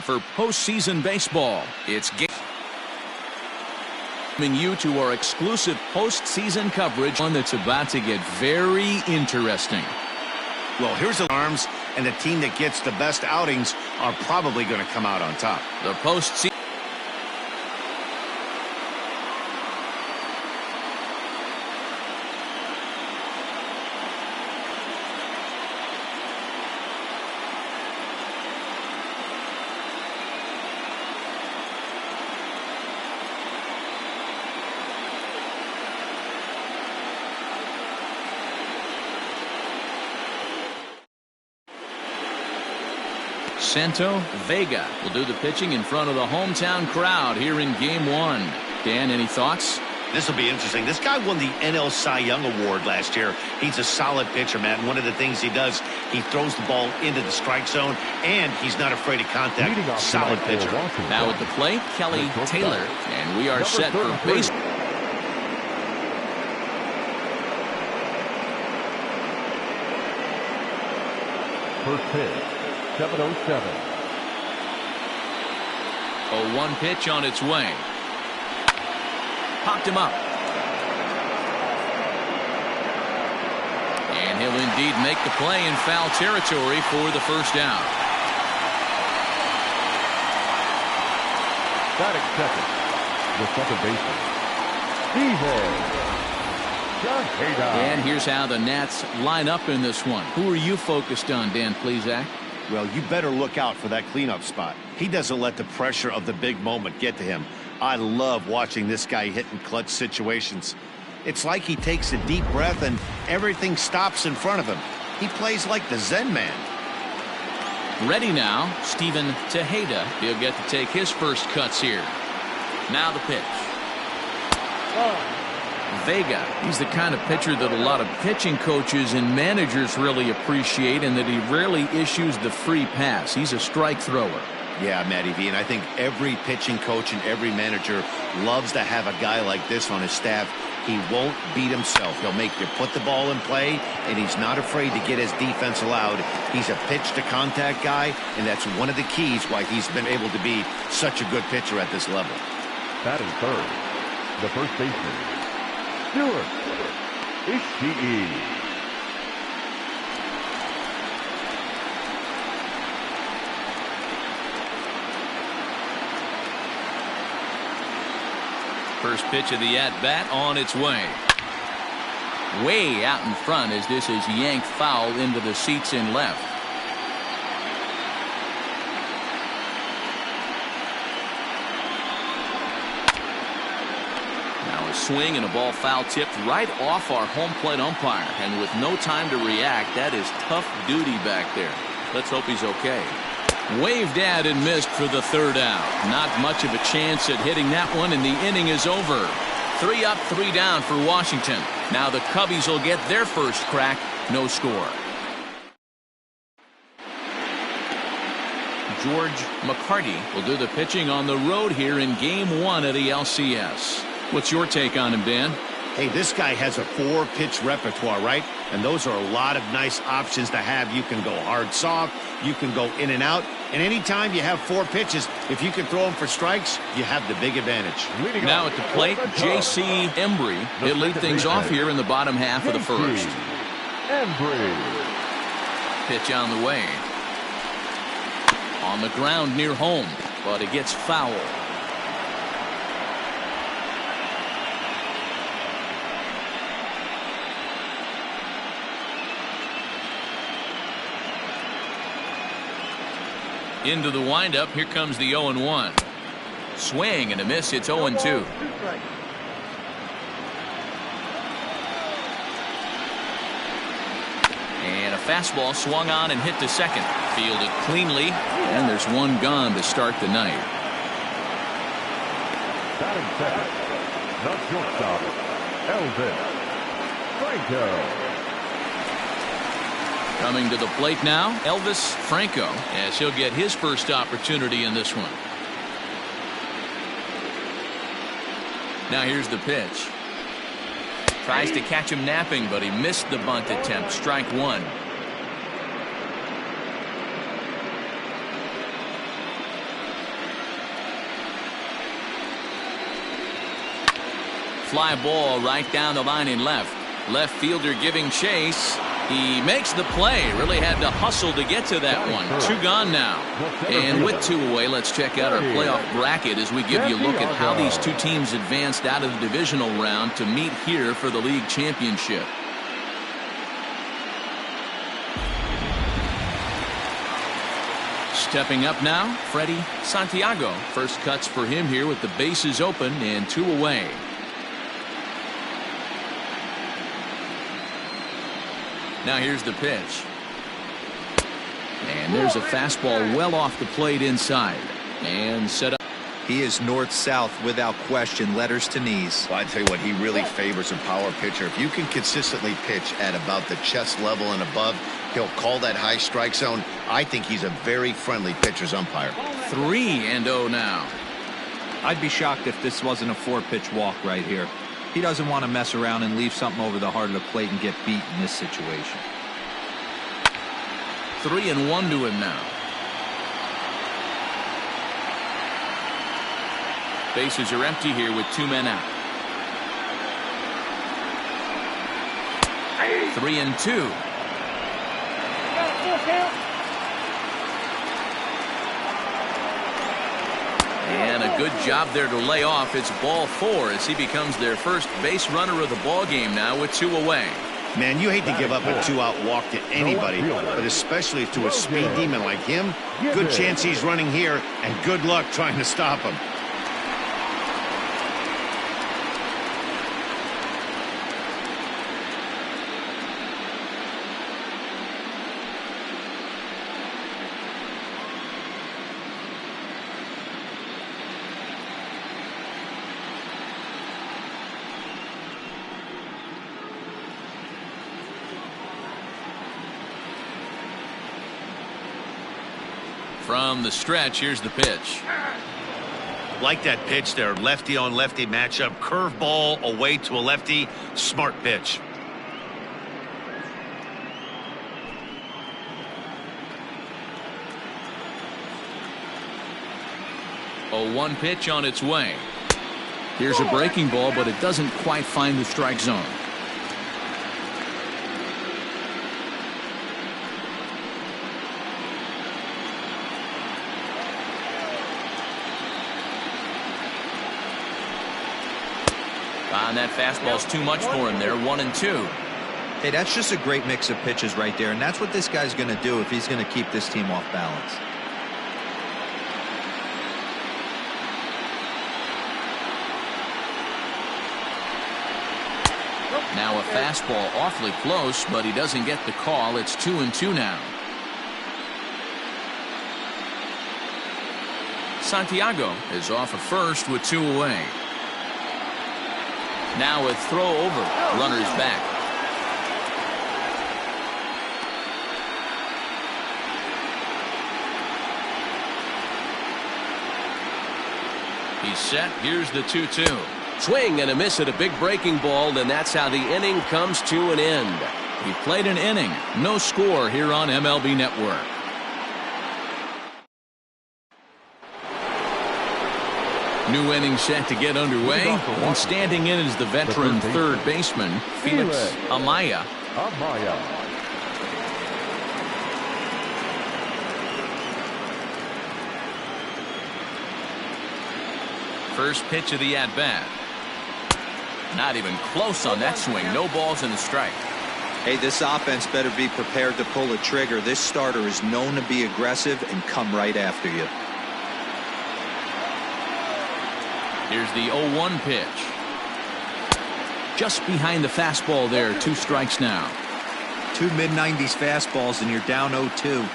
for postseason baseball. It's giving you to our exclusive postseason coverage, one that's about to get very interesting. Well, here's the arms, and the team that gets the best outings are probably going to come out on top. The postseason. Santo Vega will do the pitching in front of the hometown crowd here in Game 1. Dan, any thoughts? This will be interesting. This guy won the NL Cy Young Award last year. He's a solid pitcher, man. One of the things he does, he throws the ball into the strike zone, and he's not afraid of contact. Solid pitcher. Now at the plate, Kelly Taylor, and we are set for base. First pitch. 7:07. 0-1 pitch on its way. Popped him up. And he'll indeed make the play in foul territory for the first out. Batting second, the second baseman, And here's how the Nats line up in this one. Who are you focused on, Dan Plesac? Well, you better look out for that cleanup spot. He doesn't let the pressure of the big moment get to him. I love watching this guy hit in clutch situations. It's like he takes a deep breath and everything stops in front of him. He plays like the Zen man. Ready now, Steven Tejeda. He'll get to take his first cuts here. Now the pitch. Vega, he's the kind of pitcher that a lot of pitching coaches and managers really appreciate, and that he rarely issues the free pass. He's a strike thrower. Yeah, Matty V, and I think every pitching coach and every manager loves to have a guy like this on his staff. He won't beat himself. He'll make you put the ball in play, and he's not afraid to get his defense allowed. He's a pitch-to-contact guy, and that's one of the keys why he's been able to be such a good pitcher at this level. batting third, the first baseman, Ishii. First pitch of the at-bat on its way. Way out in front as this is yanked foul into the seats in left. Now a swing and a ball foul tipped right off our home plate umpire, and with no time to react, that is tough duty back there. Let's hope he's okay. Waved at and missed for the third out. Not much of a chance at hitting that one, and the inning is over. 3 up, 3 down for Washington. Now the Cubbies will get their first crack. No score. George McCarty will do the pitching on the road here in Game 1 of the LCS. What's your take on him, Dan? Hey, this guy has a 4-pitch repertoire, right? And those are a lot of nice options to have. You can go hard, soft. You can go in and out. And anytime you have 4 pitches, if you can throw them for strikes, you have the big advantage. Now at the plate, J.C. Embry. He'll lead things off here in the bottom half of the first. Embry. Pitch on the way. On the ground near home, but it gets foul. Into the windup, here comes the 0-1. Swing and a miss, it's 0-2. And a fastball swung on and hit to second. Fielded cleanly, and there's one gone to start the night. Batting second, the shortstop, Elvis Franco. Coming to the plate now, Elvis Franco, as he'll get his first opportunity in this one. Now here's the pitch. Tries to catch him napping, but he missed the bunt attempt. Strike one. Fly ball right down the line in left. Left fielder giving chase. He makes the play. Really had to hustle to get to that one. 2 gone now. And with 2 away, let's check out our playoff bracket as we give you a look at how these 2 teams advanced out of the divisional round to meet here for the league championship. Stepping up now, Freddie Santiago. First cuts for him here with the bases open and 2 away. Now here's the pitch. And there's a fastball well off the plate inside. And set up. He is north-south without question, letters to knees. Well, I tell you what, he really favors a power pitcher. If you can consistently pitch at about the chest level and above, he'll call that high strike zone. I think he's a very friendly pitcher's umpire. 3-0 now. I'd be shocked if this wasn't a 4-pitch walk right here. He doesn't want to mess around and leave something over the heart of the plate and get beat in this situation. 3-1 to him now. Bases are empty here with 2 men out. 3-2. And a good job there to lay off. It's ball 4 as he becomes their first base runner of the ball game now with 2 away. Man, you hate to give up a 2-out walk to anybody, but especially to a speed demon like him. Good chance he's running here, and good luck trying to stop him. From the stretch, here's the pitch. Like that pitch there, lefty on lefty matchup, curveball away to a lefty, smart pitch. A 1 pitch on its way. Here's a breaking ball, but it doesn't quite find the strike zone. And that fastball's too much for him there. 1-2. Hey, that's just a great mix of pitches right there, and that's what this guy's going to do if he's going to keep this team off balance. Now a fastball awfully close, but he doesn't get the call. It's 2-2 now. Santiago is off of first with 2 away. Now a throw over. Runner's back. He's set. Here's the 2-2. Swing and a miss at a big breaking ball, and that's how the inning comes to an end. He played an inning. No score here on MLB Network. New inning set to get underway. And standing in is the veteran third baseman, Felix Amaya. First pitch of the at-bat. Not even close on that swing. No balls and a strike. Hey, this offense better be prepared to pull a trigger. This starter is known to be aggressive and come right after you. Here's the 0-1 pitch. Just behind the fastball there. 2 strikes now. 2 mid-90s fastballs and you're down 0-2.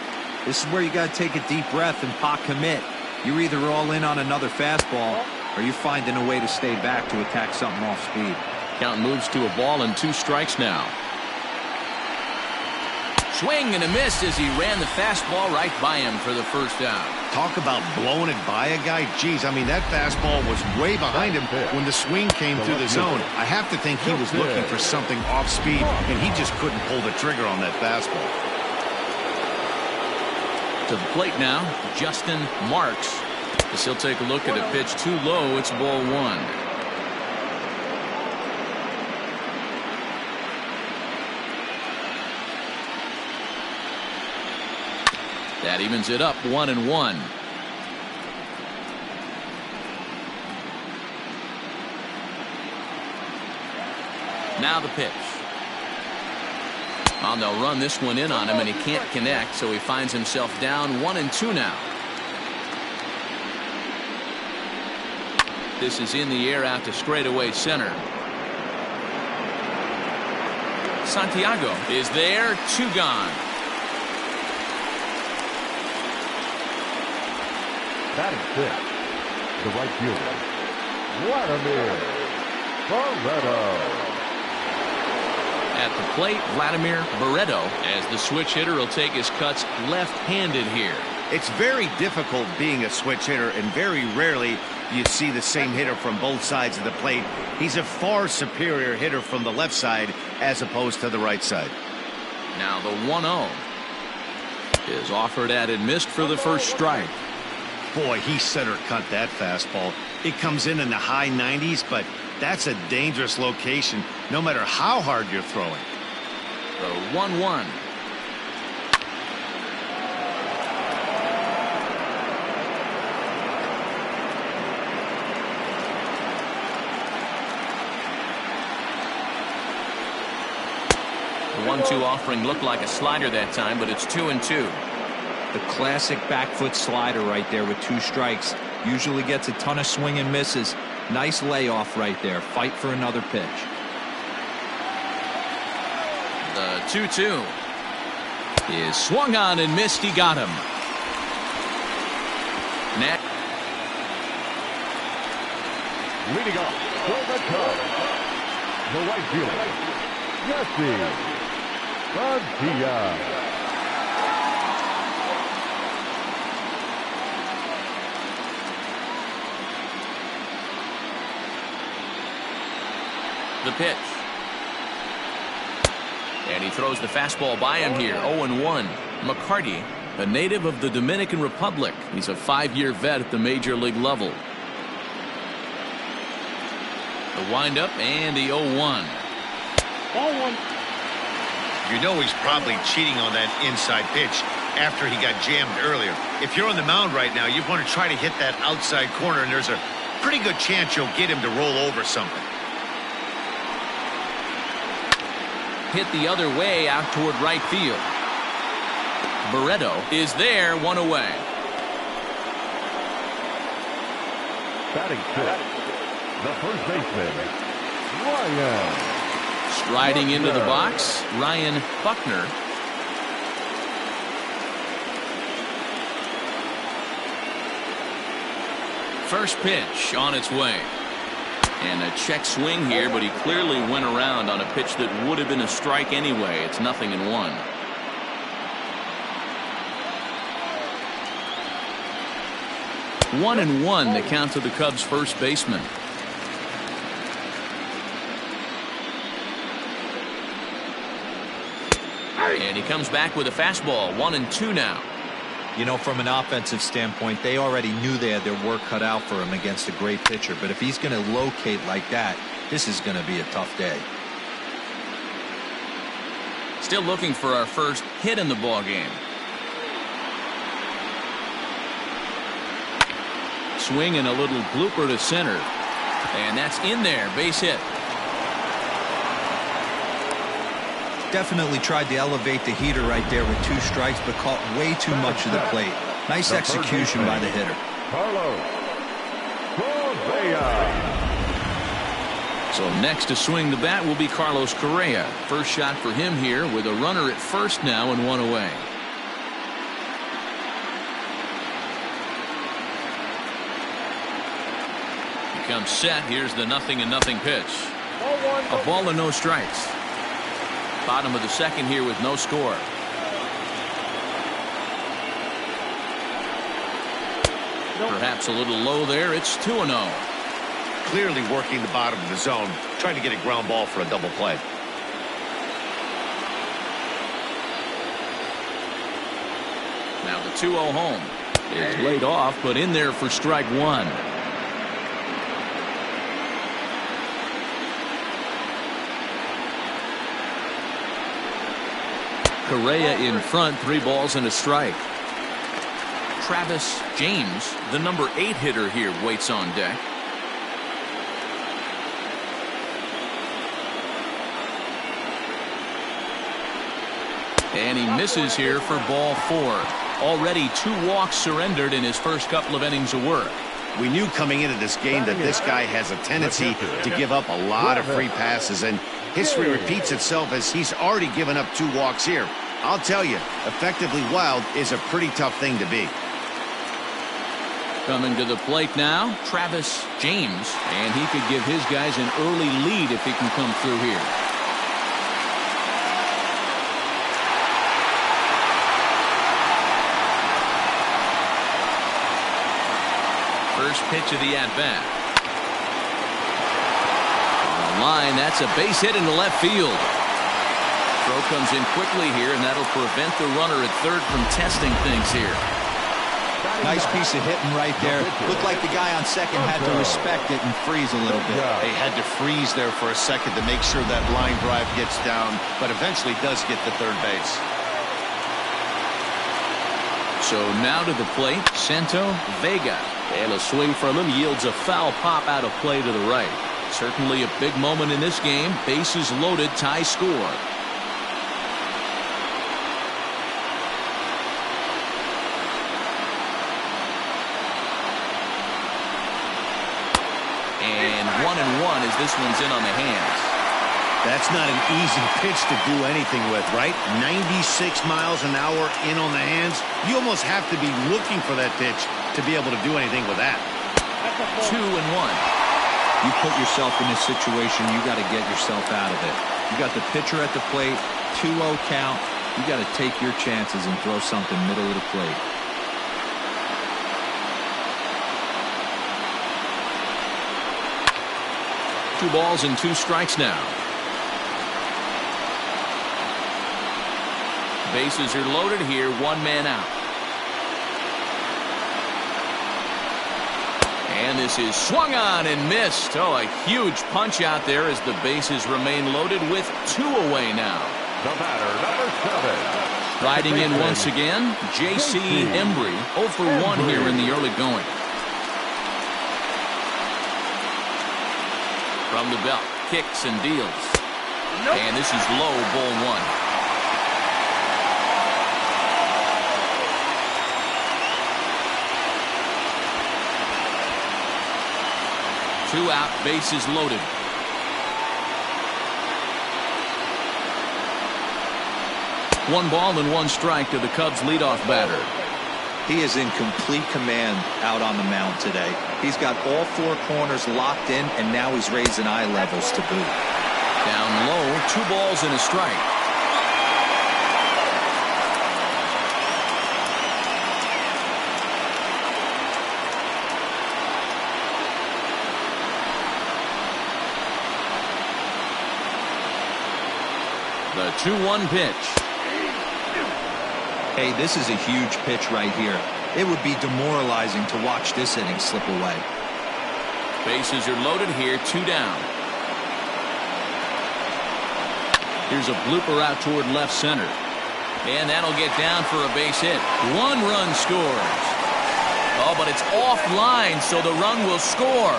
This is where you got to take a deep breath and pot commit. You're either all in on another fastball or you're finding a way to stay back to attack something off speed. Count moves to a ball and 2 strikes now. Swing and a miss as he ran the fastball right by him for the first out. Talk about blowing it by a guy. Geez, I mean, that fastball was way behind him when the swing came through the zone. I have to think he was looking for something off speed, and he just couldn't pull the trigger on that fastball. To the plate now, Justin Marks. As he'll take a look at a pitch too low. It's ball 1. That evens it up 1-1. Now the pitch. Well, they'll run this one in on him, and he can't connect, so he finds himself down 1-2 now. This is in the air out to straightaway center. Santiago is there, 2 gone. Batting fifth, the right fielder, Vladimir Barreto. At the plate, Vladimir Barreto, as the switch hitter, will take his cuts left-handed here. It's very difficult being a switch hitter, and very rarely you see the same hitter from both sides of the plate. He's a far superior hitter from the left side as opposed to the right side. Now the 1-0 is offered at and missed for the first strike. Boy, he center cut that fastball. It comes in the high 90s, but that's a dangerous location no matter how hard you're throwing. The 1-1. The 1-2 offering looked like a slider that time, but it's 2-2. The classic back foot slider right there with 2 strikes. Usually gets a ton of swing and misses. Nice layoff right there. Fight for another pitch. The 2-2 is swung on and missed. He got him. Next. Leading off for the Cubs, the right fielder, Jesse Garcia. The pitch. And he throws the fastball by him here. 0-1. McCarty, a native of the Dominican Republic. He's a 5-year vet at the major league level. The windup and the 0-1. Ball 1. You know he's probably cheating on that inside pitch after he got jammed earlier. If you're on the mound right now, you want to try to hit that outside corner, and there's a pretty good chance you'll get him to roll over something. Hit the other way out toward right field. Barreto is there, 1 away. Batting fifth, the first baseman, Ryan. Striding into the box, Ryan Buckner. First pitch on its way. And a check swing here, but he clearly went around on a pitch that would have been a strike anyway. It's 0-1. 1-1 the count to the Cubs first baseman. And he comes back with a fastball. 1-2 now. You know, from an offensive standpoint, they already knew they had their work cut out for him against a great pitcher. But if he's going to locate like that, this is going to be a tough day. Still looking for our first hit in the ball game. Swing and a little blooper to center. And that's in there. Base hit. Definitely tried to elevate the heater right there with 2 strikes, but caught way too much of the plate. Nice execution by the hitter. Carlos Correa. So next to swing the bat will be Carlos Correa. First shot for him here with a runner at first now and 1 away. He comes set. Here's the 0-0 pitch. A ball and no strikes. Bottom of the second here with no score. Perhaps a little low there. It's 2-0. Clearly working the bottom of the zone, trying to get a ground ball for a double play. Now the 2-0 home is laid off, but in there for strike 1. Correa in front, 3 balls and a strike. James, the number 8 hitter here, waits on deck. And he misses here for ball 4. Already 2 walks surrendered in his first couple of innings of work. We knew coming into this game that this guy has a tendency to give up a lot of free passes, and history repeats itself as he's already given up 2 walks here. I'll tell you, effectively wild is a pretty tough thing to be. Coming to the plate now, James, and he could give his guys an early lead if he can come through here. First pitch of the at-bat. On the line, that's a base hit into left field. Throw comes in quickly here, and that'll prevent the runner at third from testing things here. Nice piece of hitting right there. Looked like the guy on second had to respect it and freeze a little bit. They had to freeze there for a second to make sure that line drive gets down, but eventually does get to third base. So now to the plate, Santo Vega. And a swing from him yields a foul pop out of play to the right. Certainly a big moment in this game. Bases loaded, tie score. And 1-1 as this one's in on the hands. That's not an easy pitch to do anything with, right? 96 miles an hour in on the hands. You almost have to be looking for that pitch to be able to do anything with that. 2-1. You put yourself in this situation, you got to get yourself out of it. You got the pitcher at the plate, 2-0 count. You got to take your chances and throw something middle of the plate. Two balls and 2 strikes now. Bases are loaded here, 1 man out. And this is swung on and missed. Oh, a huge punch out there as the bases remain loaded with 2 away now. The batter, number 7. Riding in once again, J.C. Embry, 0 for 1 here in the early going. From the belt, kicks and deals. And this is low, ball 1. 2 out, bases loaded. One ball and 1 strike to the Cubs leadoff batter. He is in complete command out on the mound today. He's got all 4 corners locked in, and now he's raising eye levels to boot. Down low, 2 balls and a strike. The 2-1 pitch. Hey, this is a huge pitch right here. It would be demoralizing to watch this inning slip away. Bases are loaded here, 2 down. Here's a blooper out toward left center. And that'll get down for a base hit. 1 run scores. Oh, but it's offline, so the run will score.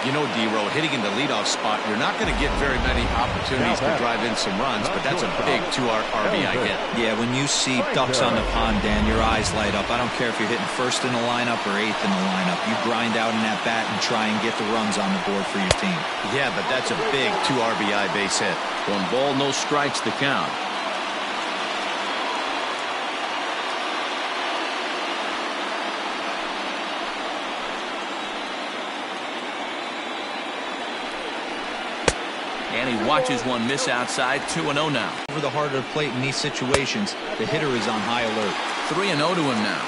You know, D-Row, hitting in the leadoff spot, you're not going to get very many opportunities to drive in some runs, but that's a big 2 RBI hit. Yeah, when you see ducks on the pond, Dan, your eyes light up. I don't care if you're hitting first in the lineup or 8th in the lineup. You grind out in that bat and try and get the runs on the board for your team. Yeah, but that's a big 2 RBI base hit. 1 ball, no strikes the count. And he watches one miss outside. 2-0 now. Over the heart of the plate in these situations, the hitter is on high alert. 3-0 to him now.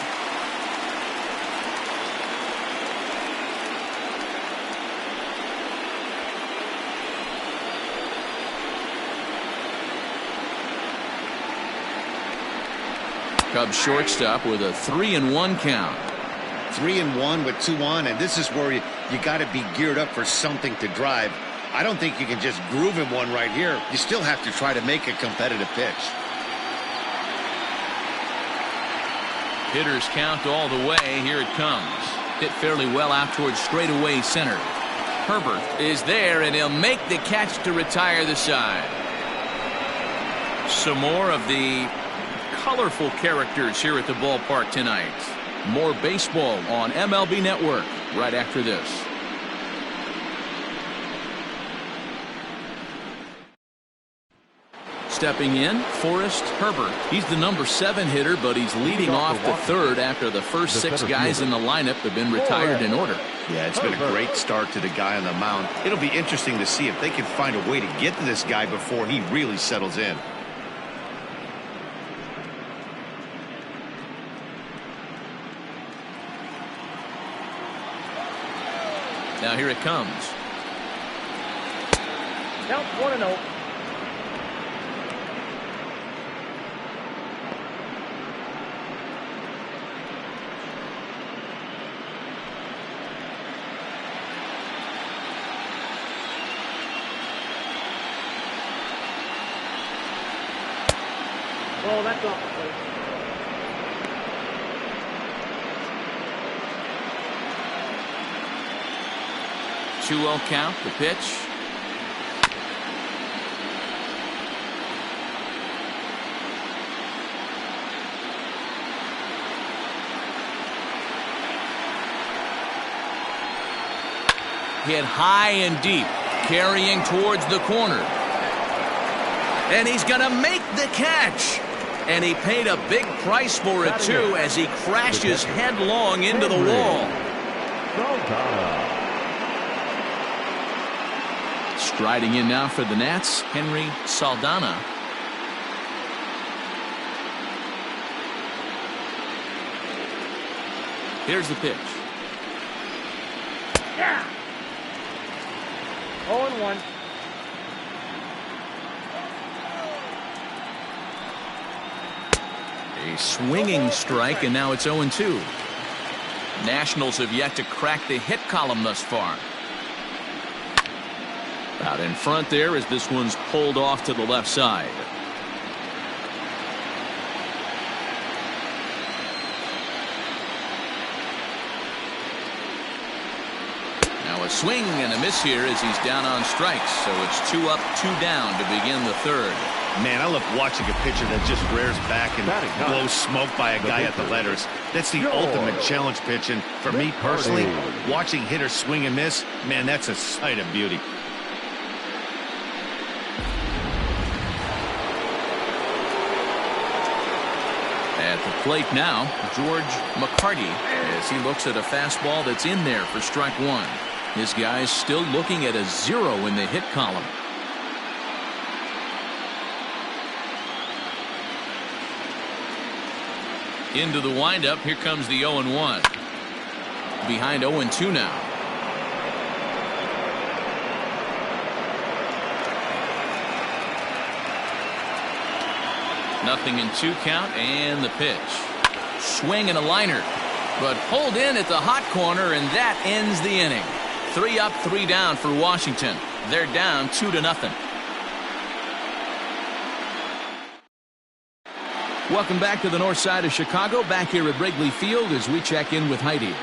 Cubs shortstop with a 3-1 count. 3-1 with 2 on, and this is where you got to be geared up for something to drive. I don't think you can just groove him one right here. You still have to try to make a competitive pitch. Hitters count all the way. Here it comes. Hit fairly well out towards straightaway center. Herbert is there, and he'll make the catch to retire the side. Some more of the colorful characters here at the ballpark tonight. More baseball on MLB Network right after this. Stepping in, Forrest Herbert. He's the number 7 hitter, but he's leading off the third after the first 6 guys in the lineup have been retired in order. Yeah, it's been a great start to the guy on the mound. It'll be interesting to see if they can find a way to get to this guy before he really settles in. Now here it comes. Count 1-0. Oh, that's off the plate. 2-0 count, the pitch. Hit high and deep, carrying towards the corner. And he's going to make the catch. And he paid a big price for it, too, as he crashes headlong into the wall. Striding in now for the Nats, Henry Saldana. Here's the pitch. Yeah. 0-1. A swinging strike, and now it's 0-2. Nationals have yet to crack the hit column thus far. Out in front there as this one's pulled off to the left side. Now a swing and a miss here as he's down on strikes. So it's 2 up, 2 down to begin the third. Man, I love watching a pitcher that just rears back and blows smoke by a guy at the letters. That's the ultimate challenge pitch. And for me personally, watching hitters swing and miss, man, that's a sight of beauty. At the plate now, George McCarty, as he looks at a fastball that's in there for strike 1. His guy's still looking at a 0 in the hit column. Into the windup, here comes the 0-1. Behind 0-2 now. Nothing in 2 count, and the pitch. Swing and a liner, but pulled in at the hot corner, and that ends the inning. 3 up, 3 down for Washington. They're down 2-0. Welcome back to the north side of Chicago, back here at Wrigley Field as we check in with Heidi.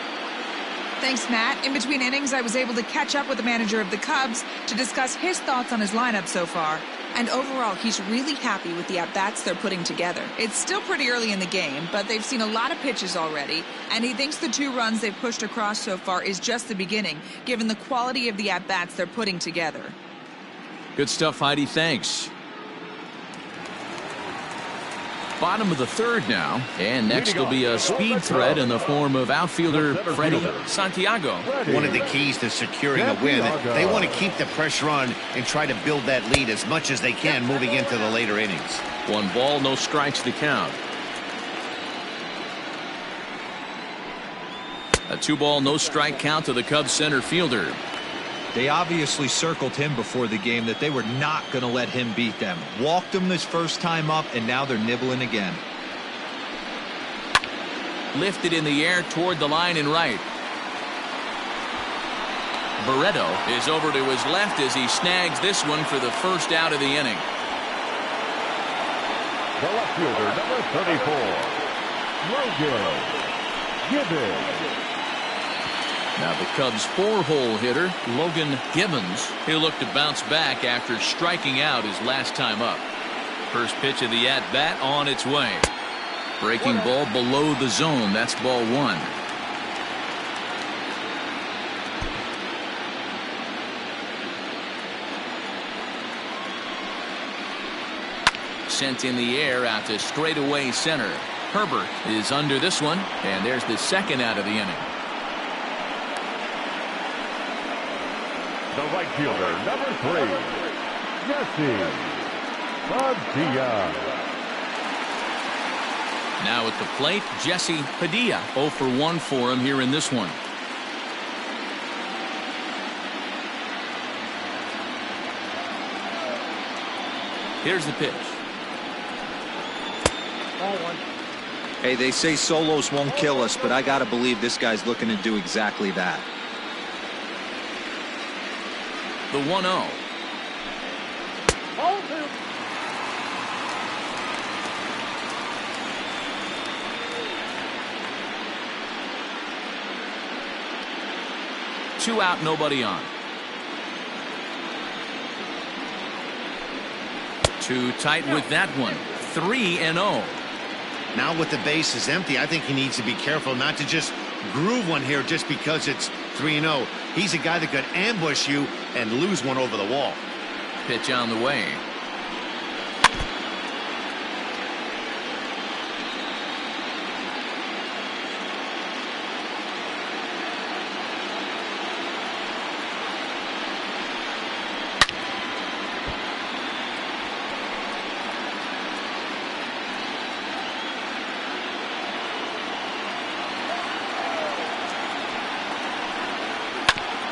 Thanks, Matt. In between innings, I was able to catch up with the manager of the Cubs to discuss his thoughts on his lineup so far. And overall, he's really happy with the at-bats they're putting together. It's still pretty early in the game, but they've seen a lot of pitches already, and he thinks the 2 runs they've pushed across so far is just the beginning, given the quality of the at-bats they're putting together. Good stuff, Heidi. Thanks. Bottom of the third now, and next will be a speed threat in the form of outfielder Freddie Santiago. One of the keys to securing a win, they want to keep the pressure on and try to build that lead as much as they can moving into the later innings. 1 ball, no strikes to count. A 2 ball, no strike count to the Cubs center fielder. They obviously circled him before the game that they were not going to let him beat them. Walked him this first time up, and now they're nibbling again. Lifted in the air toward the line and right. Barreto is over to his left as he snags this one for the first out of the inning. The left fielder, number 34. Now the Cubs' 4-hole hitter, Logan Gibbons. He'll look to bounce back after striking out his last time up. First pitch of the at-bat on its way. Breaking ball below the zone. That's ball 1. Sent in the air out to straightaway center. Herbert is under this one, and there's the second out of the inning. The right fielder, number 3, Jesse Padilla. Now at the plate, Jesse Padilla. 0 for 1 for him here in this one. Here's the pitch. Ball 1. Hey, they say solos won't kill us, but I got to believe this guy's looking to do exactly that. The 1-0. Ball 2. Two out, nobody on. Too tight with that one. 3-0. Now with the base is empty, I think he needs to be careful not to just groove one here just because it's 3-0. He's a guy that could ambush you and lose one over the wall. Pitch on the way.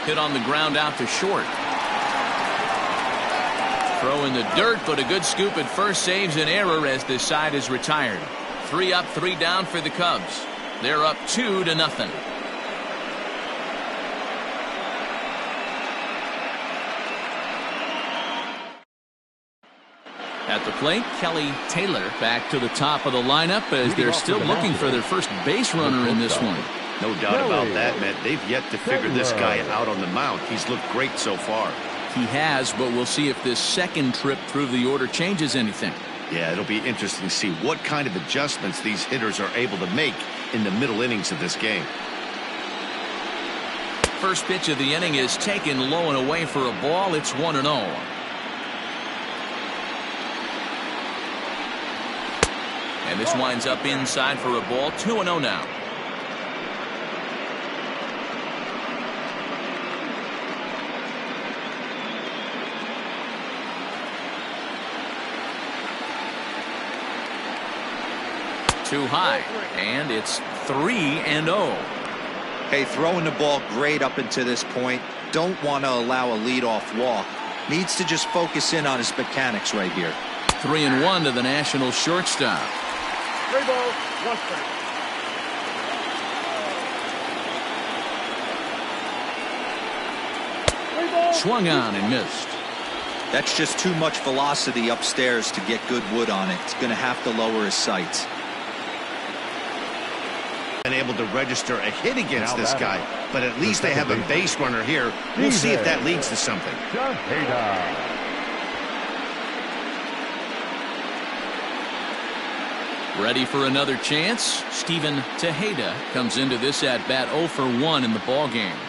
Hit on the ground out to short. Throw in the dirt, but a good scoop at first saves an error as this side is retired. 3 up, 3 down for the Cubs. They're up 2-0. At the plate, Kelly Taylor back to the top of the lineup as they're still looking for their first base runner in this one. No doubt about that, Matt. They've yet to figure this guy out on the mound. He's looked great so far. He has, but we'll see if this second trip through the order changes anything. Yeah, it'll be interesting to see what kind of adjustments these hitters are able to make in the middle innings of this game. First pitch of the inning is taken low and away for a ball. It's 1-0. And this winds up inside for a ball. 2-0 now. Too high, and it's 3-0. Hey, throwing the ball great up until this point. Don't want to allow a leadoff walk. Needs to just focus in on his mechanics right here. 3-1 to the National shortstop. 3 balls, 1 strike. Swung on and missed. That's just too much velocity upstairs to get good wood on it. It's going to have to lower his sights. Been able to register a hit against this guy, but at least they have a base runner here. We'll see if that leads to something. Ready for another chance? Steven Tejeda comes into this at bat 0 for 1 in the ball game.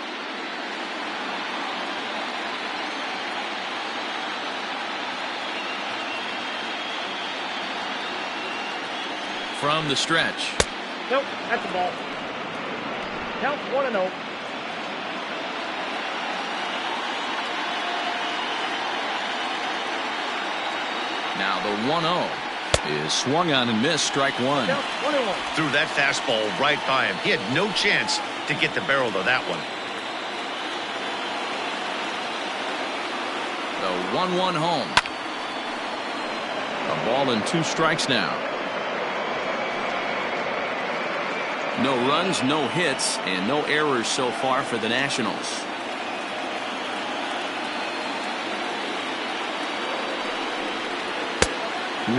From the stretch. Nope, that's a ball. Count 1-0. Now the 1-0 is swung on and missed. Strike 1. Count 1-1. Threw that fastball right by him. He had no chance to get the barrel to that one. The 1-1 home. A ball and 2 strikes now. No runs, no hits, and no errors so far for the Nationals.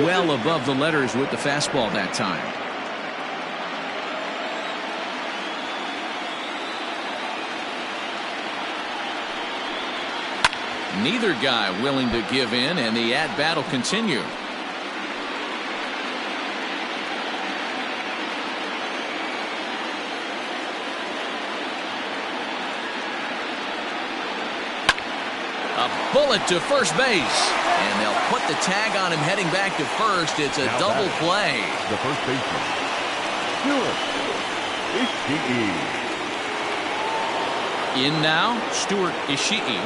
Well above the letters with the fastball that time. Neither guy willing to give in, and the at-bat will continue. A bullet to first base. And they'll put the tag on him heading back to first. It's a double play. The first baseman, Stuart Ishii. In now, Stuart Ishii.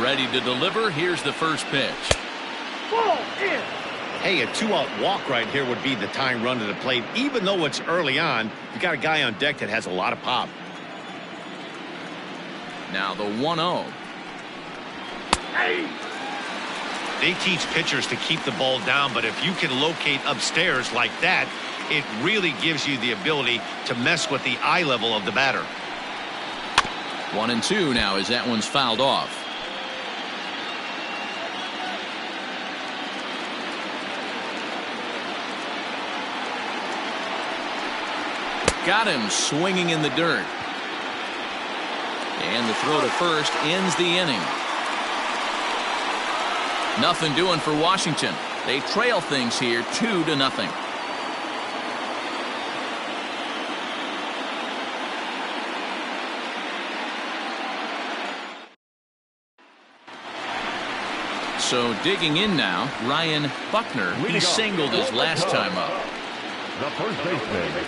Ready to deliver. Here's the first pitch. Ball in. Hey, a 2-out walk right here would be the tying run to the plate. Even though it's early on, you got a guy on deck that has a lot of pop. Now the 1-0. Hey. They teach pitchers to keep the ball down, but if you can locate upstairs like that, it really gives you the ability to mess with the eye level of the batter. 1-2 now as that one's fouled off. Got him swinging in the dirt. And the throw to first ends the inning. Nothing doing for Washington. They trail things here 2-0. So digging in now, Ryan Buckner. He singled his last time up. The first baseman,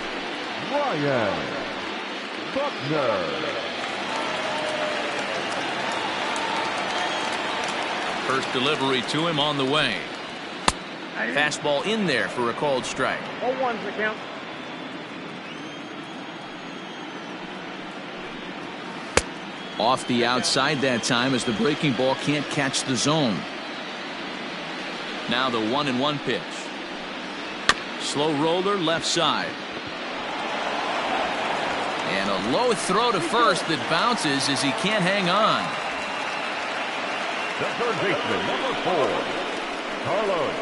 Ryan Buckner. First delivery to him on the way. Fastball in there for a called strike. 0-1's the count. Off the outside that time as the breaking ball can't catch the zone. Now the 1-1 pitch. Slow roller left side. And a low throw to first that bounces as he can't hang on. The third baseman, number 4, Carlos.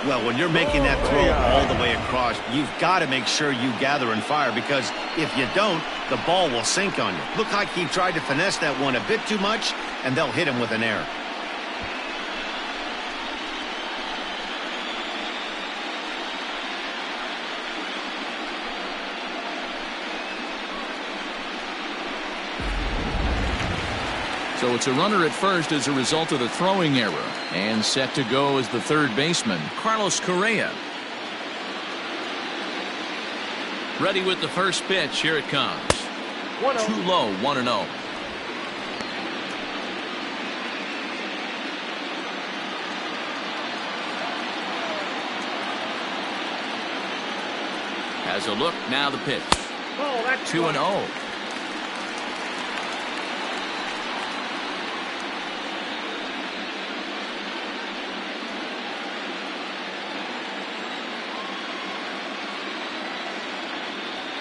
Well, when you're making that throw all the way across, you've got to make sure you gather and fire, because if you don't, the ball will sink on you. Look like he tried to finesse that one a bit too much, and they'll hit him with an error. So it's a runner at first as a result of the throwing error. And set to go as the third baseman, Carlos Correa. Ready with the first pitch. Here it comes. 1-0. Too low, 1-0. Has a look, now the pitch. Oh, that's 2-0.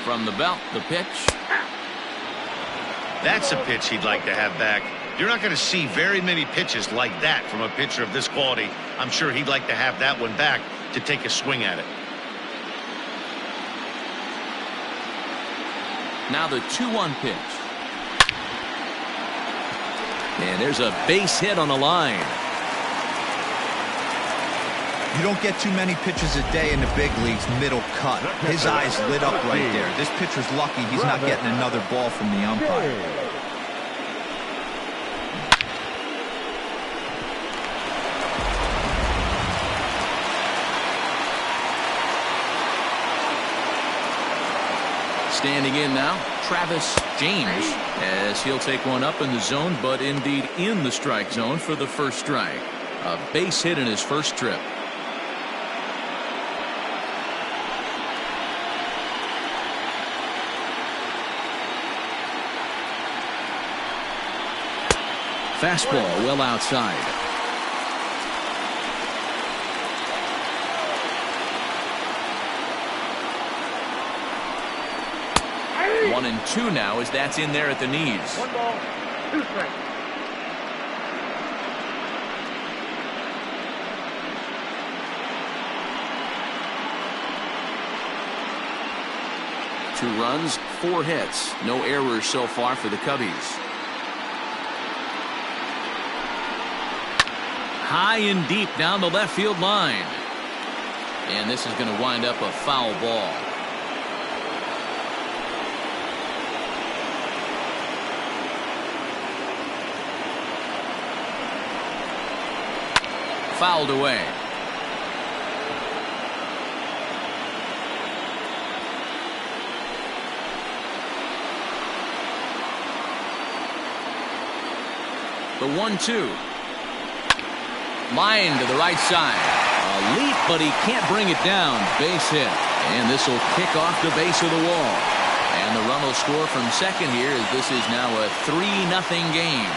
From the belt, the pitch. That's a pitch he'd like to have back. You're not going to see very many pitches like that from a pitcher of this quality. I'm sure he'd like to have that one back to take a swing at it. Now the 2-1 pitch. And there's a base hit on the line. You don't get too many pitches a day in the big leagues middle cut. His eyes lit up right there. This pitcher's lucky he's not getting another ball from the umpire. Standing in now, Travis James, as he'll take one up in the zone, but indeed in the strike zone for the first strike. A base hit in his first trip. Fastball well outside. Hey. 1-2 now as that's in there at the knees. 1 ball, 2 strikes. 2 runs, 4 hits. No errors so far for the Cubbies. High and deep down the left field line. And this is going to wind up a foul ball. Fouled away. The 1-2. Line to the right side. A leap, but he can't bring it down. Base hit. And this will kick off the base of the wall. And the run will score from second here as this is now a 3-0 game.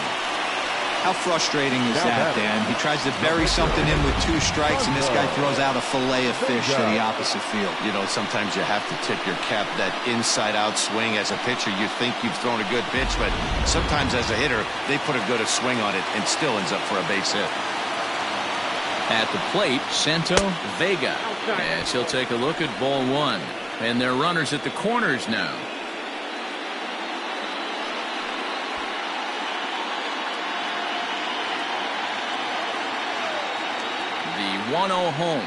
How frustrating is that, Dan? He tries to bury something in with 2 strikes, and this guy throws out a fillet of fish to the opposite field. You know, sometimes you have to tip your cap. That inside-out swing as a pitcher, you think you've thrown a good pitch, but sometimes as a hitter, they put a good swing on it and still ends up for a base hit. At the plate, Santo Vega. As he'll take a look at ball 1. And they're runners at the corners now. The 1-0 home.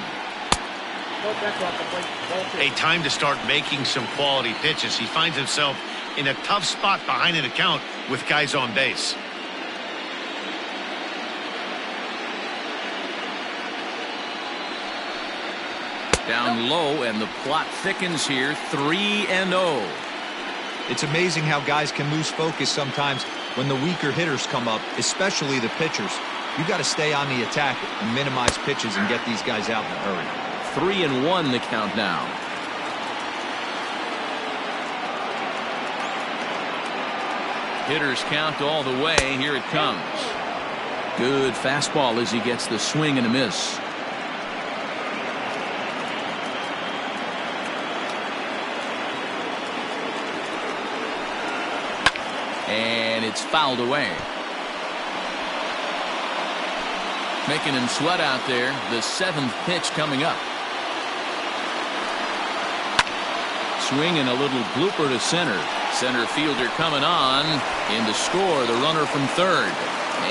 A time to start making some quality pitches. He finds himself in a tough spot behind an account with guys on base. Down low, and the plot thickens here. 3-0. It's amazing how guys can lose focus sometimes when the weaker hitters come up, especially the pitchers. You got to stay on the attack and minimize pitches and get these guys out in a hurry. 3-1 the count now. Hitters count all the way. Here it comes. Good fastball as he gets the swing and a miss. And it's fouled away. Making him sweat out there. The 7th pitch coming up. Swing and a little blooper to center. Center fielder coming on. In to score, the runner from third.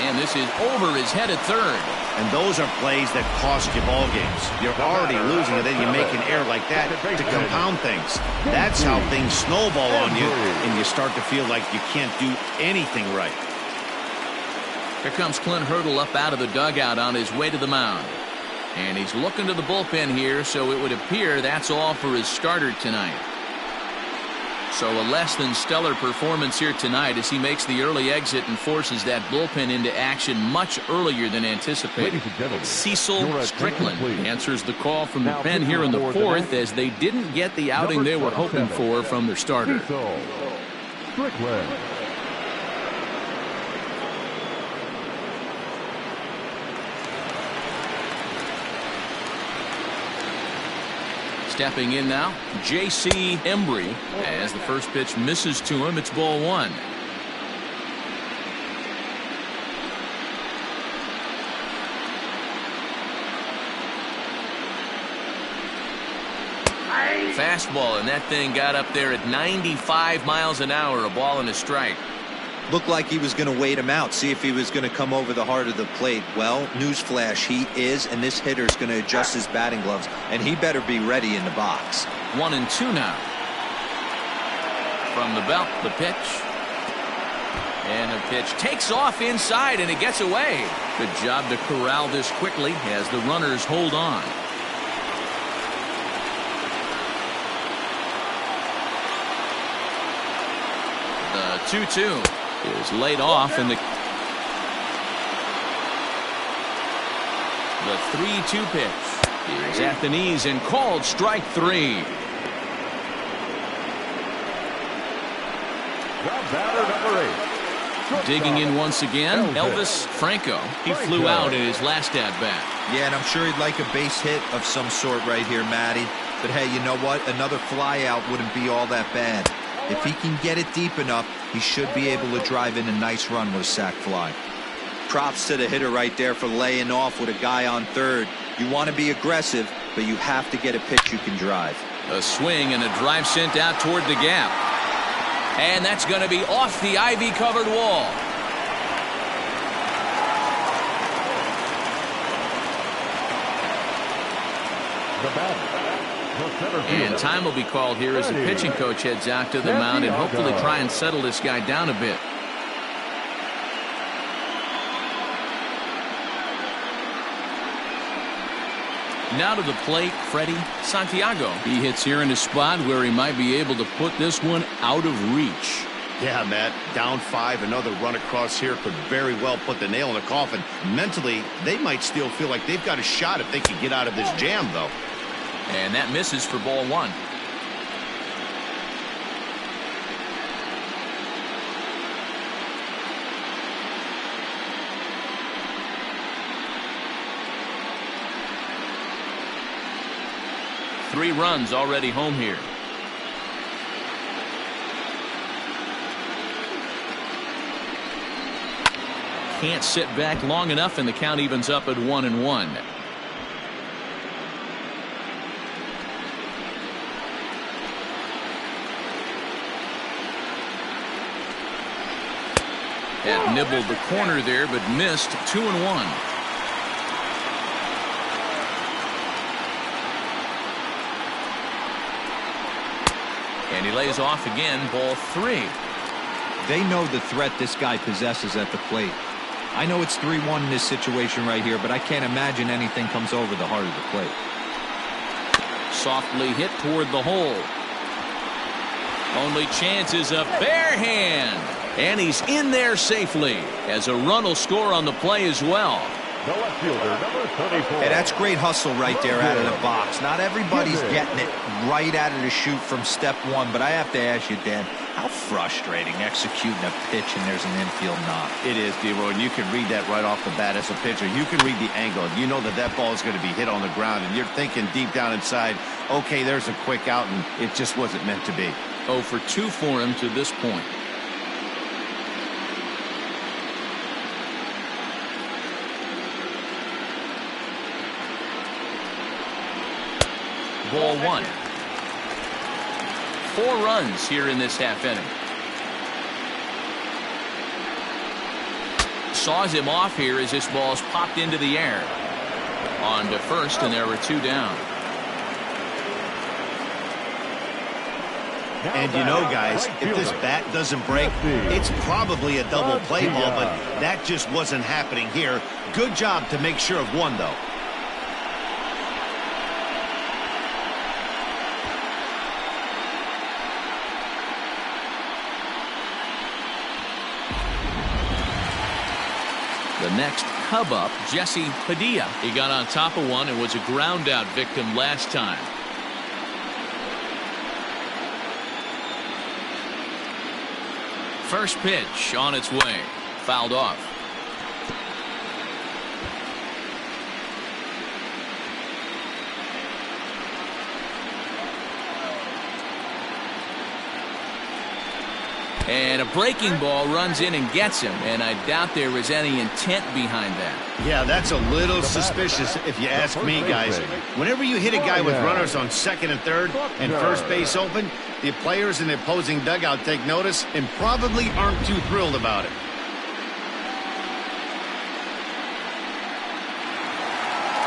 And this is over his head at third. And those are plays that cost you ball games. You're already losing, and then you make an error like that to compound things. That's how things snowball on you, and you start to feel like you can't do anything right. Here comes Clint Hurdle up out of the dugout on his way to the mound. And he's looking to the bullpen here, so it would appear that's all for his starter tonight. So a less than stellar performance here tonight as he makes the early exit and forces that bullpen into action much earlier than anticipated. Cecil Strickland answers the call from the pen here in the 4th as they didn't get the outing they were hoping for from their starter. Strickland. Stepping in now, J.C. Embry. As the first pitch misses to him, it's ball 1. Fastball, and that thing got up there at 95 miles an hour, a ball and a strike. Looked like he was going to wait him out, see if he was going to come over the heart of the plate. Well, newsflash, he is, and this hitter's going to adjust his batting gloves, and he better be ready in the box. 1-2 now. From the belt, the pitch. And the pitch takes off inside, and it gets away. Good job to corral this quickly as the runners hold on. The 2-2 is laid off, and the 3-2 pitch is at the knees and called strike 3. Digging in once again, Elvis Franco. He flew out in his last at-bat. Yeah, and I'm sure he'd like a base hit of some sort right here, Matty. But hey, you know what? Another fly out wouldn't be all that bad. If he can get it deep enough, he should be able to drive in a nice run with a sac fly. Props to the hitter right there for laying off with a guy on third. You want to be aggressive, but you have to get a pitch you can drive. A swing and a drive sent out toward the gap. And that's going to be off the ivy-covered wall. And time will be called here as the pitching coach heads out to the mound and hopefully try and settle this guy down a bit. Now to the plate, Freddie Santiago. He hits here in a spot where he might be able to put this one out of reach. Yeah, Matt, down 5, another run across here could very well put the nail in the coffin. Mentally, they might still feel like they've got a shot if they can get out of this jam, though. And that misses for ball 1. Three runs already home here. Can't sit back long enough, and the count evens up at 1-1. Had nibbled the corner there, but missed. 2-1. And he lays off again, ball 3. They know the threat this guy possesses at the plate. I know it's 3-1 in this situation right here, but I can't imagine anything comes over the heart of the plate. Softly hit toward the hole. Only chance is a bare hand. And he's in there safely, as a run will score on the play as well. The left fielder, number 34. Hey, that's great hustle right there out of the box. Not everybody's getting it right out of the chute from step 1, but I have to ask you, Dan, how frustrating executing a pitch and there's an infield knock. It is, D-Roy, and you can read that right off the bat as a pitcher. You can read the angle. You know that that ball is going to be hit on the ground, and you're thinking deep down inside, okay, there's a quick out, and it just wasn't meant to be. 0 for 2 for him to this point. Ball 1. 4 runs here in this half inning. Saws him off here as this ball's popped into the air. On to first, and there were 2 down. And you know, guys, if this bat doesn't break, it's probably a double play ball, but that just wasn't happening here. Good job to make sure of 1, though. The next Cub up, Jesse Padilla. He got on top of one and was a ground out victim last time. First pitch on its way. Fouled off. And a breaking ball runs in and gets him, and I doubt there was any intent behind that. Yeah, that's a little suspicious if you ask me, guys. Whenever you hit a guy with runners on second and third and first base open, the players in the opposing dugout take notice and probably aren't too thrilled about it.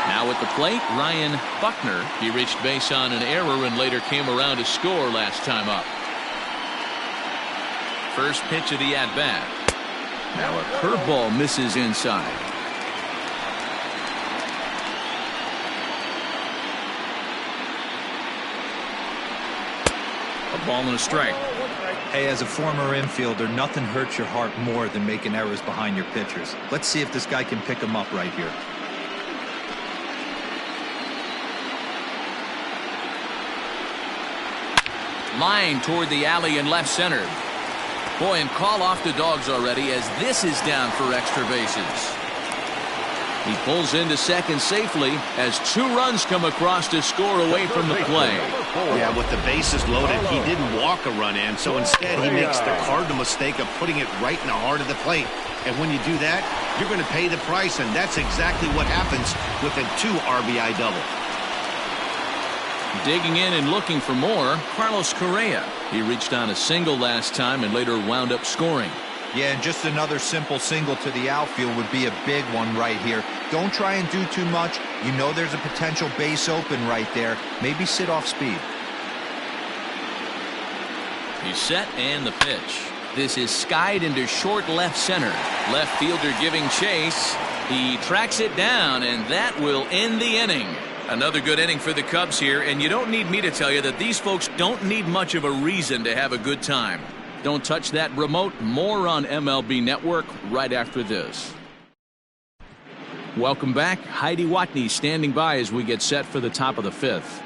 Now at the plate, Ryan Buckner. He reached base on an error and later came around to score last time up. First pitch of the at-bat. Now a curveball misses inside. A ball and a strike. Hey, as a former infielder, nothing hurts your heart more than making errors behind your pitchers. Let's see if this guy can pick them up right here. Line toward the alley in left center. Boy, and call off the Dogs already as this is down for extra bases. He pulls into second safely as 2 runs come across to score away from the play. Yeah, with the bases loaded, he didn't walk a run in, so instead he makes the cardinal mistake of putting it right in the heart of the plate. And when you do that, you're going to pay the price, and that's exactly what happens with a 2 RBI double. Digging in and looking for more, Carlos Correa. He reached on a single last time and later wound up scoring. Yeah, and just another simple single to the outfield would be a big one right here. Don't try and do too much. You know there's a potential base open right there. Maybe sit off speed. He's set and the pitch. This is skied into short left center. Left fielder giving chase. He tracks it down, and that will end the inning. Another good inning for the Cubs here, and you don't need me to tell you that these folks don't need much of a reason to have a good time. Don't touch that remote. More on MLB Network right after this. Welcome back. Heidi Watney standing by as we get set for the top of the fifth.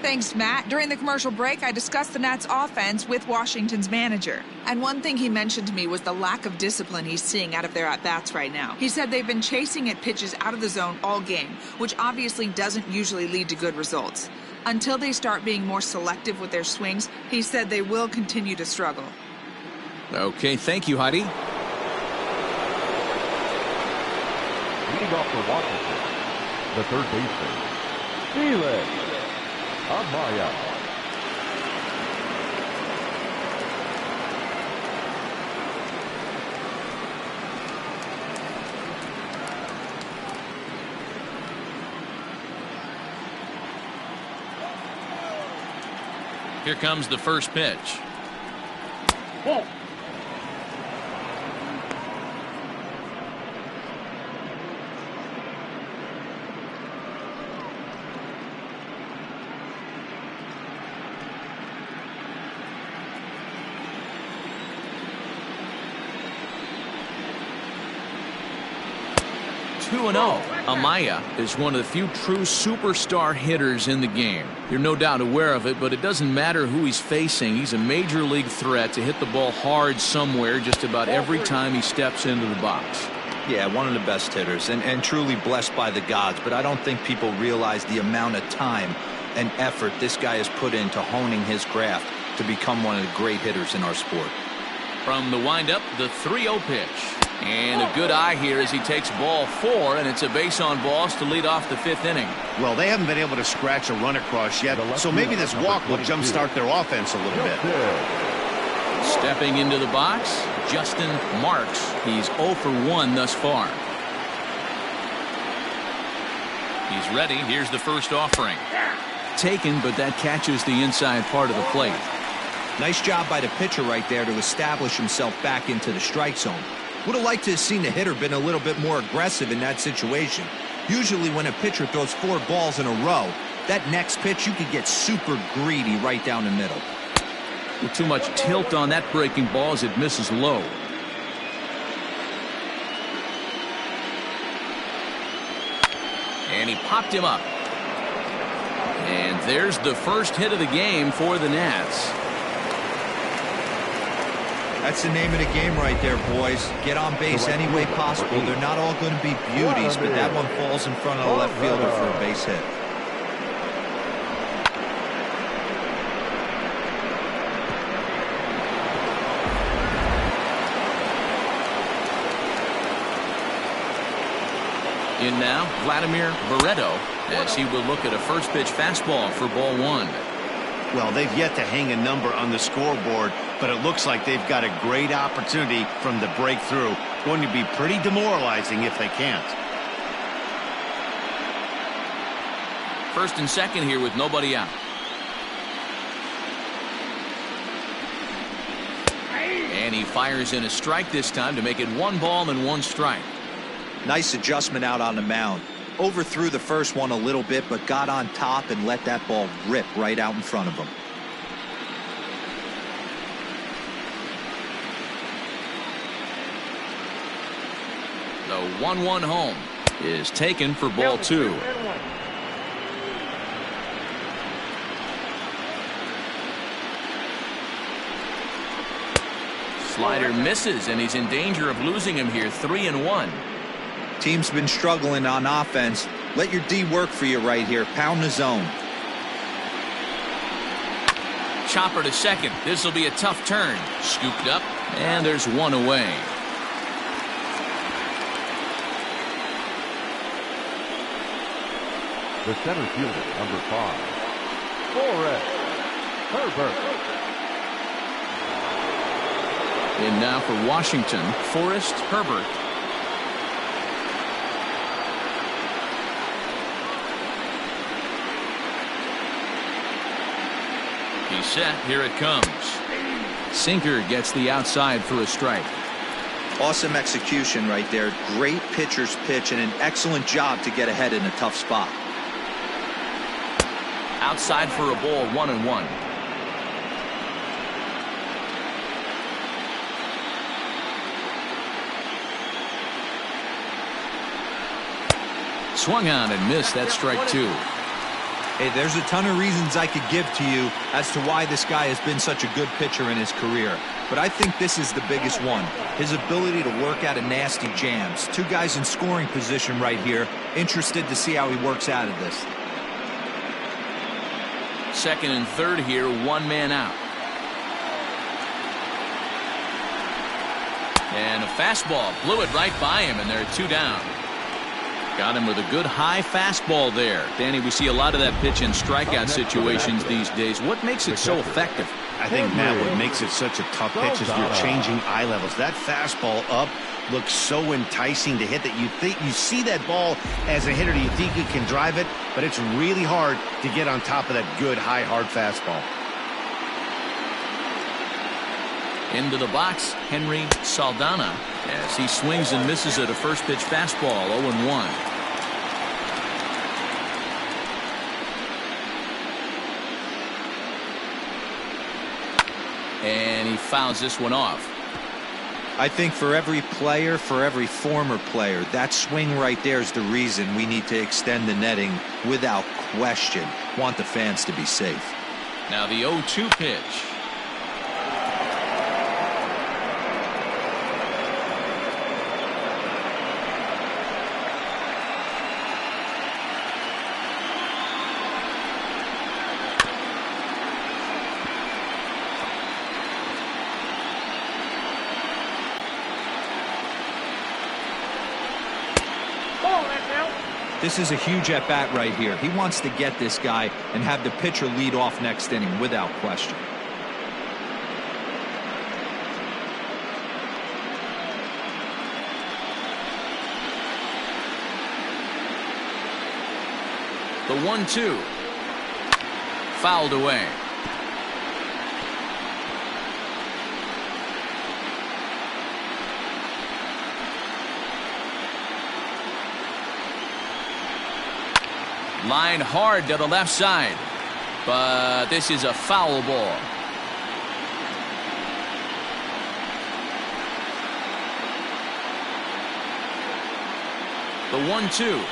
Thanks, Matt. During the commercial break, I discussed the Nats' offense with Washington's manager. And one thing he mentioned to me was the lack of discipline he's seeing out of their at-bats right now. He said they've been chasing at pitches out of the zone all game, which obviously doesn't usually lead to good results. Until they start being more selective with their swings, he said they will continue to struggle. Okay, thank you, Heidi. Leading off for Washington, the third baseman, Felix Amaya. Here comes the first pitch. Ball. Two and 0. Amaya is one of the few true superstar hitters in the game. You're no doubt aware of it, but it doesn't matter who he's facing. He's a major league threat to hit the ball hard somewhere just about every time he steps into the box. Yeah, one of the best hitters and truly blessed by the gods, but I don't think people realize the amount of time and effort this guy has put into honing his craft to become one of the great hitters in our sport. From the windup, the 3-0 pitch. And a good eye here as he takes ball 4, and it's a base on balls to lead off the 5th inning. Well, they haven't been able to scratch a run across yet, so maybe this walk will jumpstart their offense a little bit. Stepping into the box, Justin Marks. He's 0 for 1 thus far. He's ready. Here's the first offering. Taken, but that catches the inside part of the plate. Nice job by the pitcher right there to establish himself back into the strike zone. Would have liked to have seen the hitter been a little bit more aggressive in that situation. Usually when a pitcher throws 4 balls in a row, that next pitch you could get super greedy right down the middle. With too much tilt on that breaking ball as it misses low. And he popped him up. And there's the first hit of the game for the Nats. That's the name of the game right there, boys. Get on base any way possible. They're not all going to be beauties, but that one falls in front of the left fielder for a base hit. In now, Vladimir Barreto, as he will look at a first pitch fastball for ball 1. Well, they've yet to hang a number on the scoreboard, but it looks like they've got a great opportunity from the breakthrough. Going to be pretty demoralizing if they can't. First and second here with nobody out. And he fires in a strike this time to make it 1 ball and 1 strike. Nice adjustment out on the mound. Overthrew the first one a little bit, but got on top and let that ball rip right out in front of him. The 1-1 home is taken for ball 2. Slider misses, and he's in danger of losing him here. 3-1. Team's been struggling on offense. Let your D work for you right here. Pound the zone. Chopper to second. This will be a tough turn. Scooped up, and there's 1 away. The center fielder, number 5, Forrest Herbert. And now for Washington, Forrest Herbert. He's set. Here it comes. Sinker gets the outside for a strike. Awesome execution right there. Great pitcher's pitch and an excellent job to get ahead in a tough spot. Outside for a ball, 1-1. Swung on and missed. That strike 2. Hey, there's a ton of reasons I could give to you as to why this guy has been such a good pitcher in his career. But I think this is the biggest one. His ability to work out of nasty jams. Two guys in scoring position right here. Interested to see how he works out of this. Second and third here, one man out. And a fastball blew it right by him, and they're 2 down. Got him with a good high fastball there. Danny, we see a lot of that pitch in strikeout situations these days. What makes it so effective? I think, Matt, what makes it such a tough pitch is you're changing eye levels. That fastball up looks so enticing to hit that you see that ball as a hitter, you think you can drive it, but it's really hard to get on top of that good high hard fastball. Into the box, Henry Saldana, as he swings and misses at a first pitch fastball, 0-1. And he fouls this one off. I think for every player, for every former player, that swing right there is the reason we need to extend the netting without question. Want the fans to be safe. Now the 0-2 pitch. This is a huge at-bat right here. He wants to get this guy and have the pitcher lead off next inning without question. The 1-2. Fouled away. Line hard to the left side, but this is a foul ball. The 1-2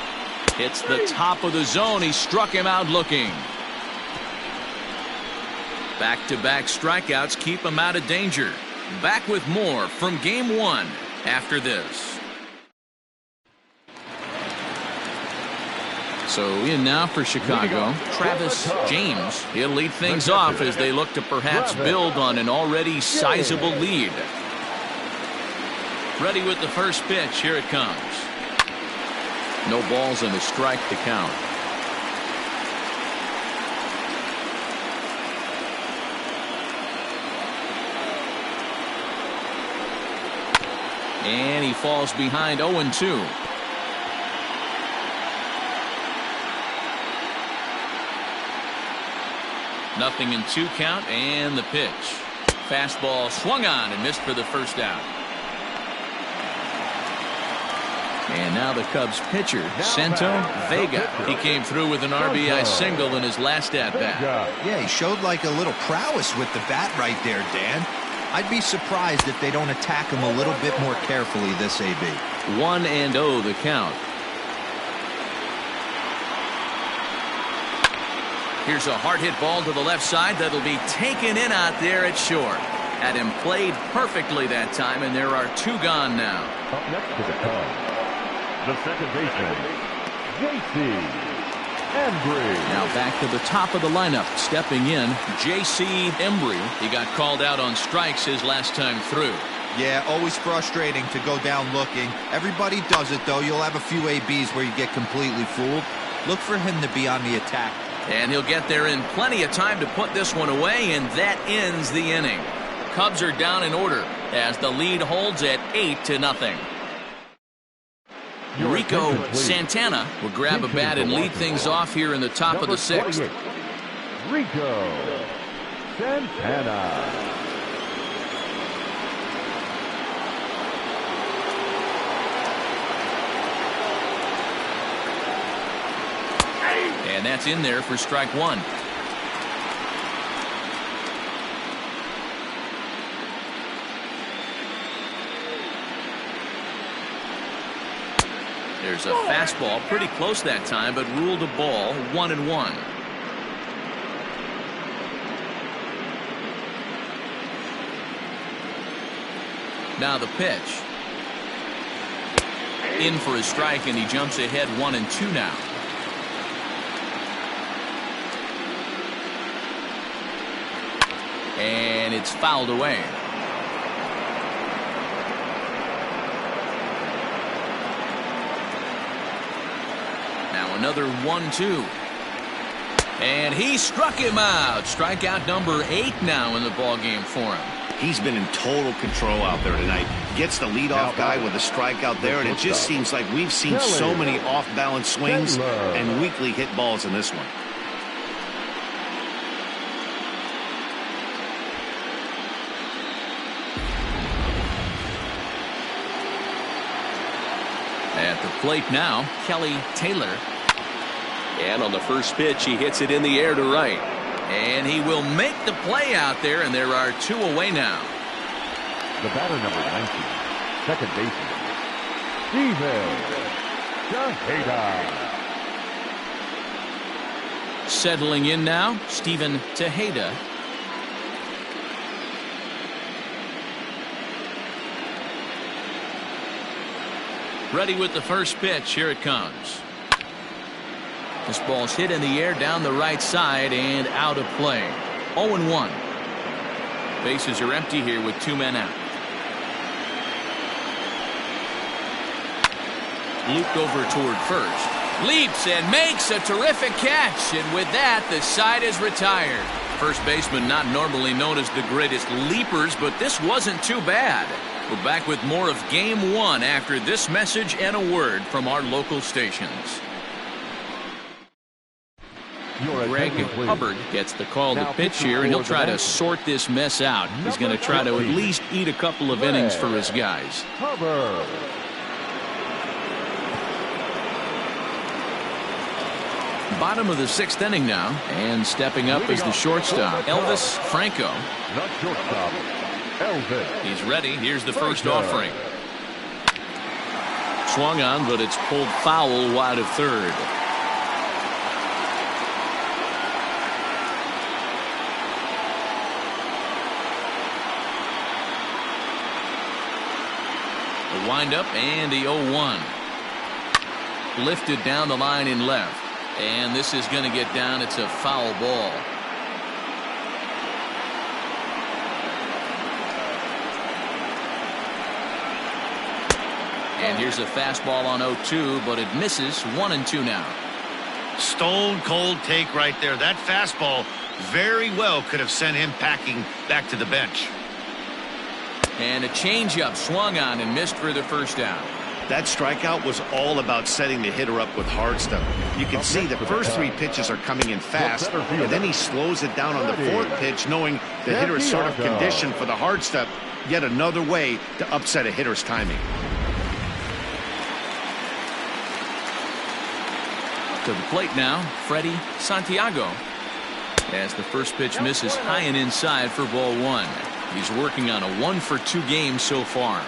hits the top of the zone. He struck him out looking. Back-to-back strikeouts keep him out of danger. Back with more from Game 1 after this. So in now for Chicago, Travis James. He'll lead things off as they look to perhaps build on an already sizable lead. Ready with the first pitch. Here it comes. No balls and a strike to count. And he falls behind 0-2. Nothing in 2 count, and the pitch. Fastball swung on and missed for the first out. And now the Cubs pitcher, Santo Vega. He came through with an RBI single in his last at-bat. Yeah, he showed like a little prowess with the bat right there, Dan. I'd be surprised if they don't attack him a little bit more carefully this AB. 1-0 the count. Here's a hard hit ball to the left side that'll be taken in out there at short. Had him played perfectly that time, and there are 2 gone now. Up next to the Cubs, the second baseman, J.C. Embry. Now back to the top of the lineup, stepping in, J.C. Embry. He got called out on strikes his last time through. Yeah, always frustrating to go down looking. Everybody does it, though. You'll have a few ABs where you get completely fooled. Look for him to be on the attack And he'll get there in plenty of time to put this one away, and that ends the inning. Cubs are down in order as the lead holds at 8-0. Rico Santana will grab a bat and lead things off here in the top of the 6th. Rico Santana. And that's in there for strike 1. There's a fastball pretty close that time, but ruled a ball, 1-1. Now the pitch. In for a strike, and he jumps ahead 1-2 now. And it's fouled away. Now another 1-2. And he struck him out. Strikeout number 8 now in the ballgame for him. He's been in total control out there tonight. Gets the leadoff guy with a strikeout there, and it just seems like we've seen so many off-balance swings and weakly hit balls in this one. At the plate now, Kelly Taylor. And on the first pitch, he hits it in the air to right. And he will make the play out there, and there are 2 away now. The batter, number 19, second baseman, Steven Tejeda. Settling in now, Steven Tejeda. Ready with the first pitch. Here it comes. This ball's hit in the air down the right side and out of play. 0-1. Bases are empty here with 2 men out. Looped over toward first. Leaps and makes a terrific catch. And with that, the side is retired. First baseman not normally known as the greatest leapers, but this wasn't too bad. We're back with more of Game 1 after this message and a word from our local stations. Greg Hubbard gets the call to pitch here, and he'll try to sort this mess out. He's going to try to at least eat a couple of innings for his guys. Hubbard. Bottom of the 6th inning now, and stepping up is the shortstop, Elvis Franco. The shortstop, Elvis. He's ready. Here's the first offering. Swung on, but it's pulled foul wide of third. The windup and the 0-1. Lifted down the line in left. And this is going to get down. It's a foul ball. And here's a fastball on 0-2, but it misses. 1-2 now. Stone cold take right there. That fastball very well could have sent him packing back to the bench. And a changeup swung on and missed for the first down. That strikeout was all about setting the hitter up with hard stuff. You can see the first 3 pitches are coming in fast, and then he slows it down on the 4th pitch, knowing the hitter is sort of conditioned for the hard stuff. Yet another way to upset a hitter's timing. To the plate now, Freddie Santiago. As the first pitch misses high and inside for ball 1. He's working on a 1-for-2 game so far.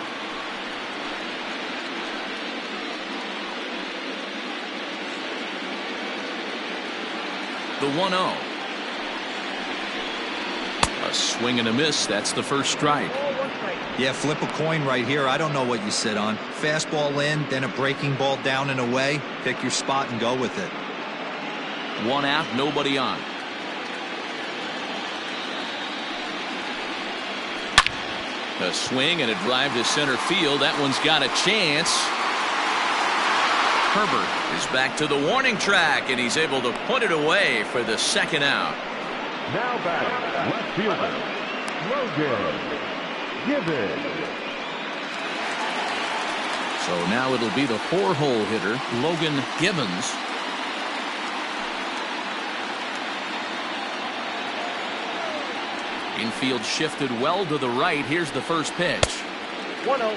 The 1-0. A swing and a miss. That's the first strike. Yeah, flip a coin right here. I don't know what you sit on. Fastball in, then a breaking ball down and away. Pick your spot and go with it. 1 out, nobody on. A swing and a drive to center field. That one's got a chance. Herbert is back to the warning track, and he's able to put it away for the second out. Now batting, left fielder, Logan Gibbons. So now it'll be the 4-hole hitter, Logan Gibbons. Infield shifted well to the right. Here's the first pitch. 1-0.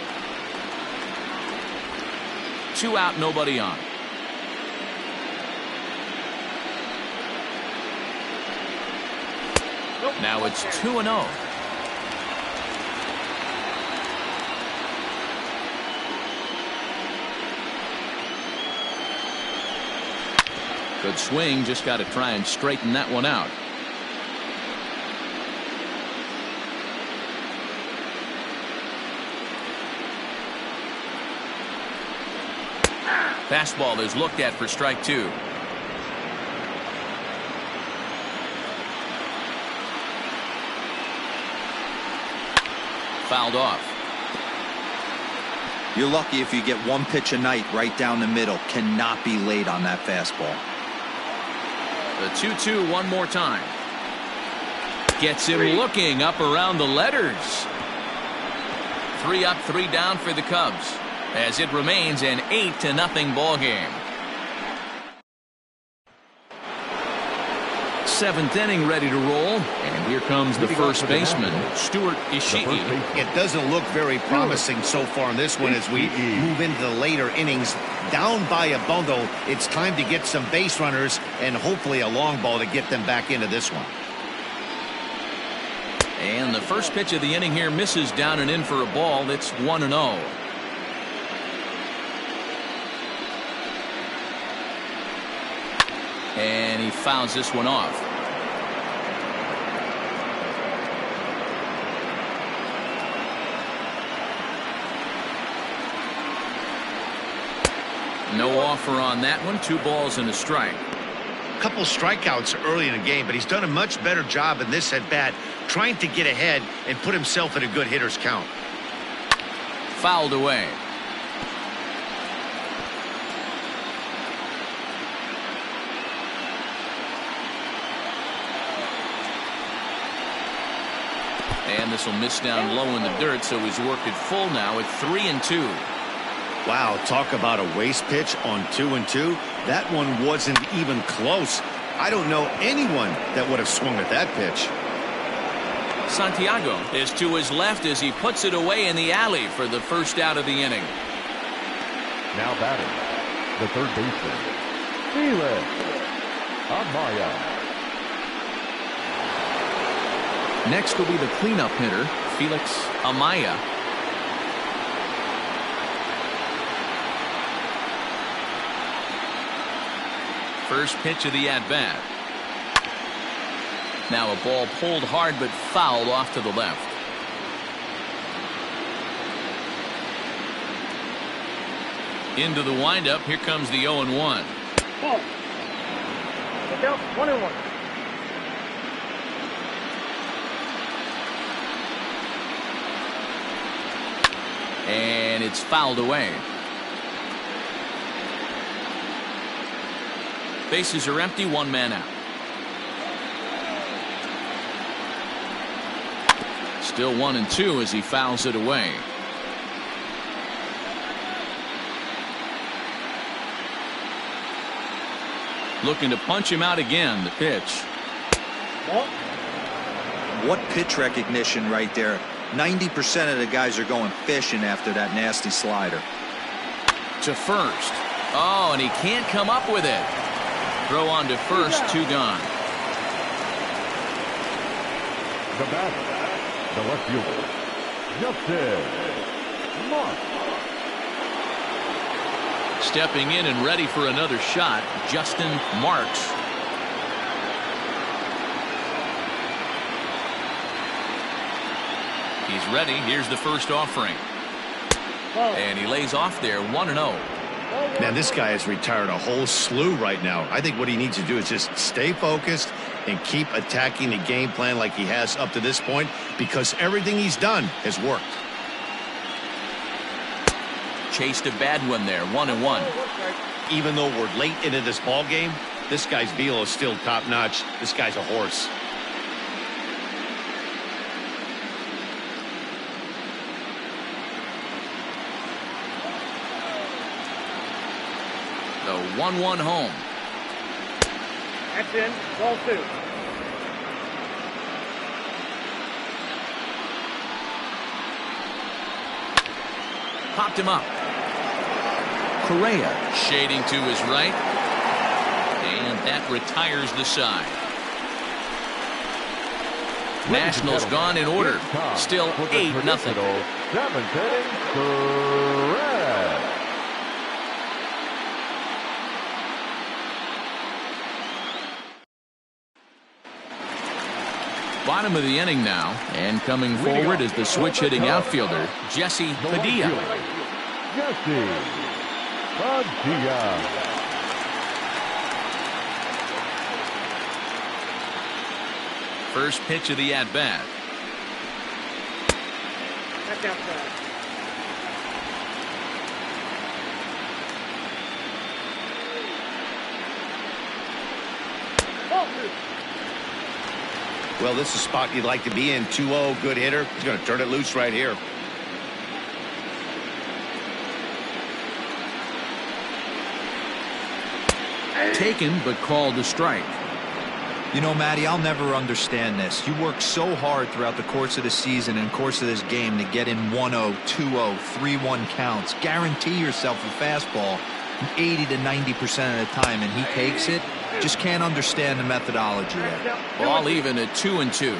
2 out, nobody on. Nope. Now it's 2-0. Good swing, just got to try and straighten that one out. Fastball is looked at for strike 2. Fouled off. You're lucky if you get one pitch a night right down the middle. Cannot be late on that fastball. The 2-2 one more time. Gets him looking up around the letters. 3 up, 3 down for the Cubs, as it remains an 8-0 ball game. 7th inning ready to roll, and here comes the first baseman, Stuart Ishii. It doesn't look very promising so far in this one as we move into the later innings. Down by a bundle, it's time to get some base runners and hopefully a long ball to get them back into this one. And the first pitch of the inning here misses down and in for a ball. It's 1-0. And he fouls this one off. No offer on that one. 2 balls and a strike. Couple strikeouts early in the game, but he's done a much better job in this at bat trying to get ahead and put himself in a good hitter's count. Fouled away. And this will miss down low in the dirt, so he's worked it full now at 3-2. Wow, talk about a waste pitch on 2-2. That one wasn't even close. I don't know anyone that would have swung at that pitch. Santiago is to his left as he puts it away in the alley for the first out of the inning. Now batting, the third baseman, Felix Amaya. Next will be the cleanup hitter, Felix Amaya. First pitch of the at-bat. Now a ball pulled hard but fouled off to the left. Into the windup. Here comes the 0-1. Ball. Look out. 1-1. And it's fouled away. Bases are empty, 1 man out. Still 1-2 as he fouls it away. Looking to punch him out again. The pitch. Ball. What pitch recognition right there. 90% of the guys are going fishing after that nasty slider. To first. Oh, and he can't come up with it. Throw on to first, 2 gone. The batter, the left fielder, Justin Marks. Stepping in and ready for another shot, Justin Marks. He's ready. Here's the first offering. And he lays off there, 1-0. Man, this guy has retired a whole slew right now. I think what he needs to do is just stay focused and keep attacking the game plan like he has up to this point, because everything he's done has worked. chased a bad one there. 1-1. Even though we're late into this ball game, this guy's velo is still top notch. This guy's a horse. The 1-1 home. That's in. Ball 2. Popped him up. Correa shading to his right. And that retires the side. Nationals gone in order. Still 8-0. 7th inning, correct. Bottom of the inning now, and coming forward is the switch-hitting outfielder, Jesse Padilla. Jesse Padilla. First pitch of the at-bat. That's outside. Ball 2. Well, this is a spot you'd like to be in. 2-0, good hitter. He's going to turn it loose right here. Taken, but called a strike. You know, Matty, I'll never understand this. You work so hard throughout the course of the season and course of this game to get in 1-0, 2-0, 3-1 counts. Guarantee yourself a fastball 80 to 90% of the time, and he takes it. Just can't understand the methodology there. Ball even at 2-2.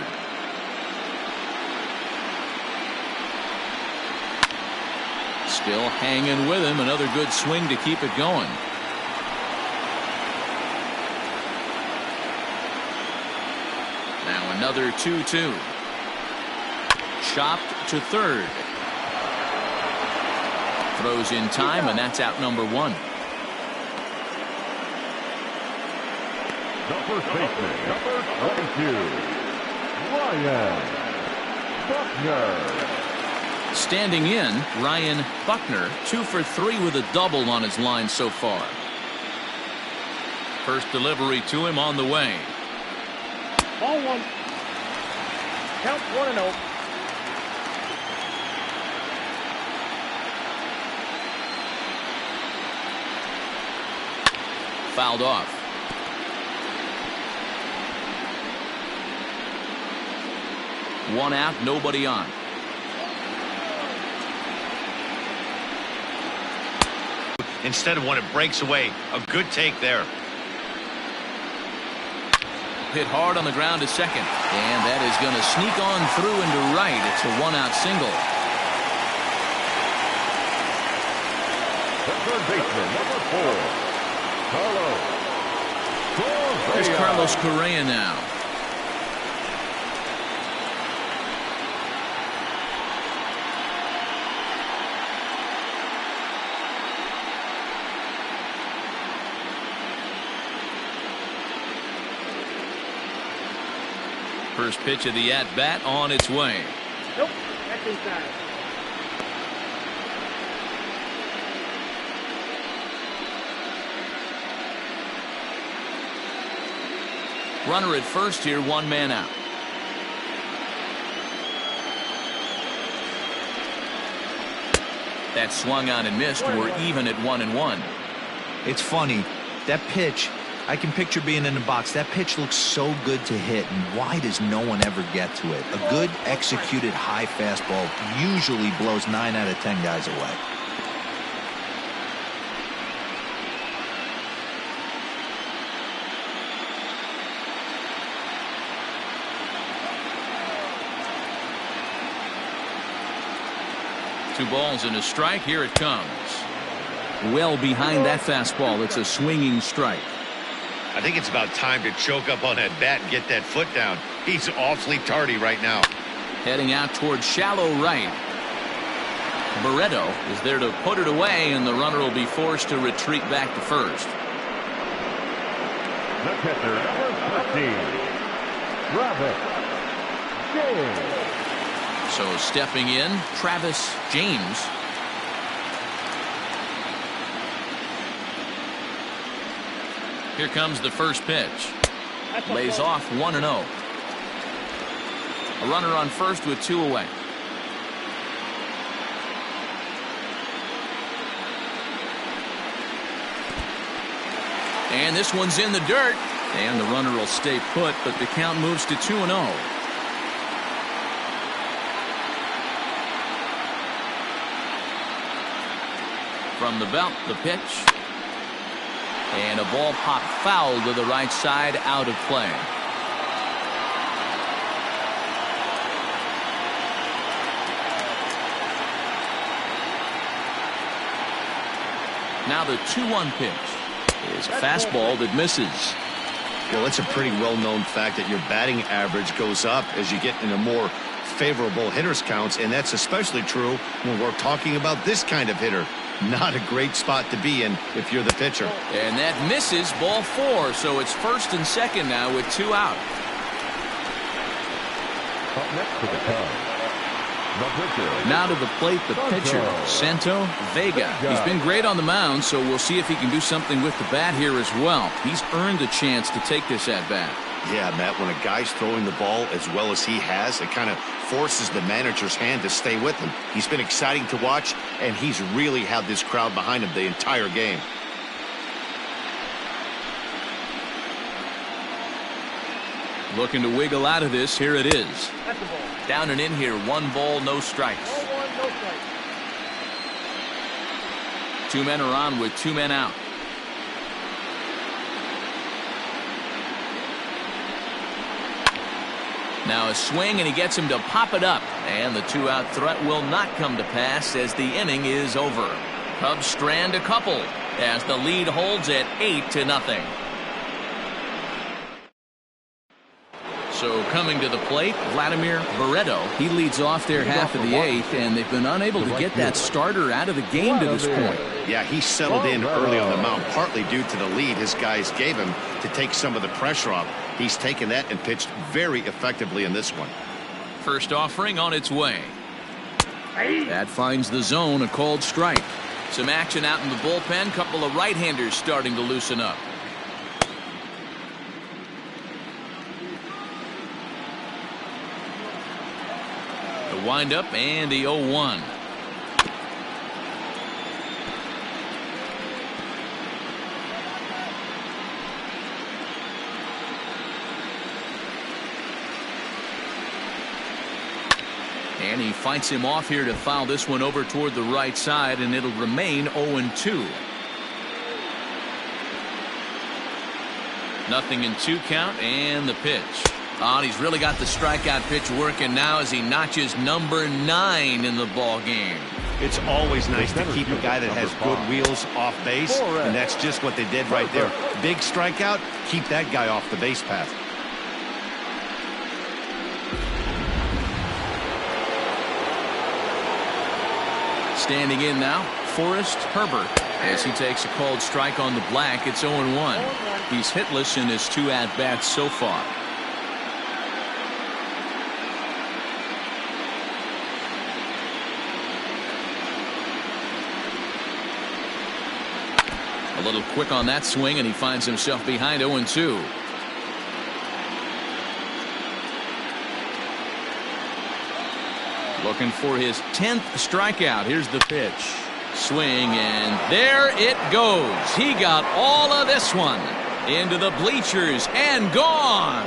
Still hanging with him. Another good swing to keep it going. Now another 2-2. Chopped to third. Throws in time, and that's out number 1. The first baseman, number 22, Ryan Buckner. Standing in, Ryan Buckner, 2 for 3 with a double on his line so far. First delivery to him on the way. Ball 1. Count 1-0. Fouled off. One out, nobody on. Instead of when it breaks away, a good take there. Hit hard on the ground to second. And that is going to sneak on through into right. It's a 1-out single. The third baseman, number 4, Carlos Correa. Here's Carlos Correa now. First pitch of the at-bat on its way. Nope, that's inside. Runner at first here, 1 man out. That swung on and missed. We're even at 1-1. It's funny. That pitch, I can picture being in the box. That pitch looks so good to hit, and why does no one ever get to it? A good executed high fastball usually blows 9 out of 10 guys away. Two balls and a strike. Here it comes. Well behind that fastball. It's a swinging strike. I think it's about time to choke up on that bat and get that foot down. He's awfully tardy right now. Heading out towards shallow right. Barreto is there to put it away, and the runner will be forced to retreat back to first. The catcher, number 13, Travis James. So stepping in, Travis James. Here comes the first pitch. That's a Lays ball. off 1-0. A runner on first with 2 away. And this one's in the dirt. And the runner will stay put, but the count moves to 2-0. From the belt, the pitch. And a ball popped foul to the right side, out of play. Now the 2-1 pitch is a fastball that misses. Well, it's a pretty well-known fact that your batting average goes up as you get into more favorable hitters counts, and that's especially true when we're talking about this kind of hitter. Not a great spot to be in if you're the pitcher. And that misses, ball 4, so it's first and second now with 2 out. Up next to the Cubs, the pitcher. Now to the plate, the pitcher, Santo Vega. He's been great on the mound, so we'll see if he can do something with the bat here as well. He's earned a chance to take this at bat. Yeah, Matt, when a guy's throwing the ball as well as he has, it kind of forces the manager's hand to stay with him. He's been exciting to watch, and he's really had this crowd behind him the entire game. Looking to wiggle out of this. Here it is. That's a ball. Down and in here. 1 ball, no strikes. No one, no strike. 2 men are on with 2 men out. Now a swing, and he gets him to pop it up. And the 2-out threat will not come to pass as the inning is over. Cubs strand a couple as the lead holds at 8-0. So coming to the plate, Vladimir Barreto. He leads off their half of the 8th, and they've been unable to get that starter out of the game to this point. Yeah, he settled in early on the mound, partly due to the lead his guys gave him to take some of the pressure off. He's taken that and pitched very effectively in this one. First offering on its way. That finds the zone, a called strike. Some action out in the bullpen. Couple of right-handers starting to loosen up. The windup and the 0-1. And he fights him off here to foul this one over toward the right side, and it'll remain 0-2. Nothing in 2 count, and the pitch. Oh, and he's really got the strikeout pitch working now as he notches number 9 in the ball game. It's always nice to keep a guy that has good wheels off base, and that's just what they did right there. Big strikeout, keep that guy off the base path. Standing in now, Forrest Herbert. As he takes a called strike on the black, it's 0-1. He's hitless in his 2 at-bats so far. A little quick on that swing, and he finds himself behind 0-2. Looking for his 10th strikeout. Here's the pitch. Swing, and there it goes. He got all of this one into the bleachers and gone.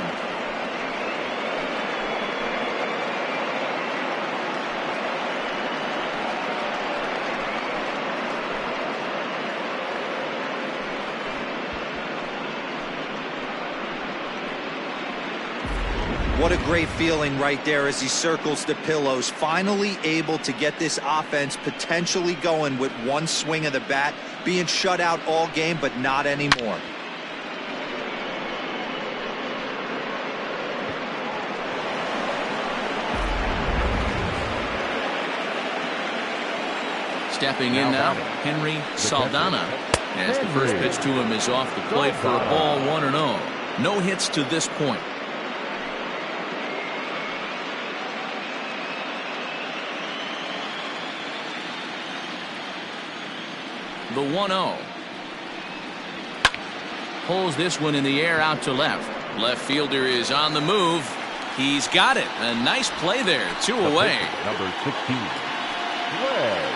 What a great feeling right there as he circles the pillows. Finally able to get this offense potentially going with 1 swing of the bat. Being shut out all game, but not anymore. Stepping in now, Henry Saldana. As the first pitch to him is off the plate for a ball, 1-0. No hits to this point. The 1-0. Pulls this one in the air out to left. Left fielder is on the move. He's got it. A nice play there. 2 away. Number 16, Red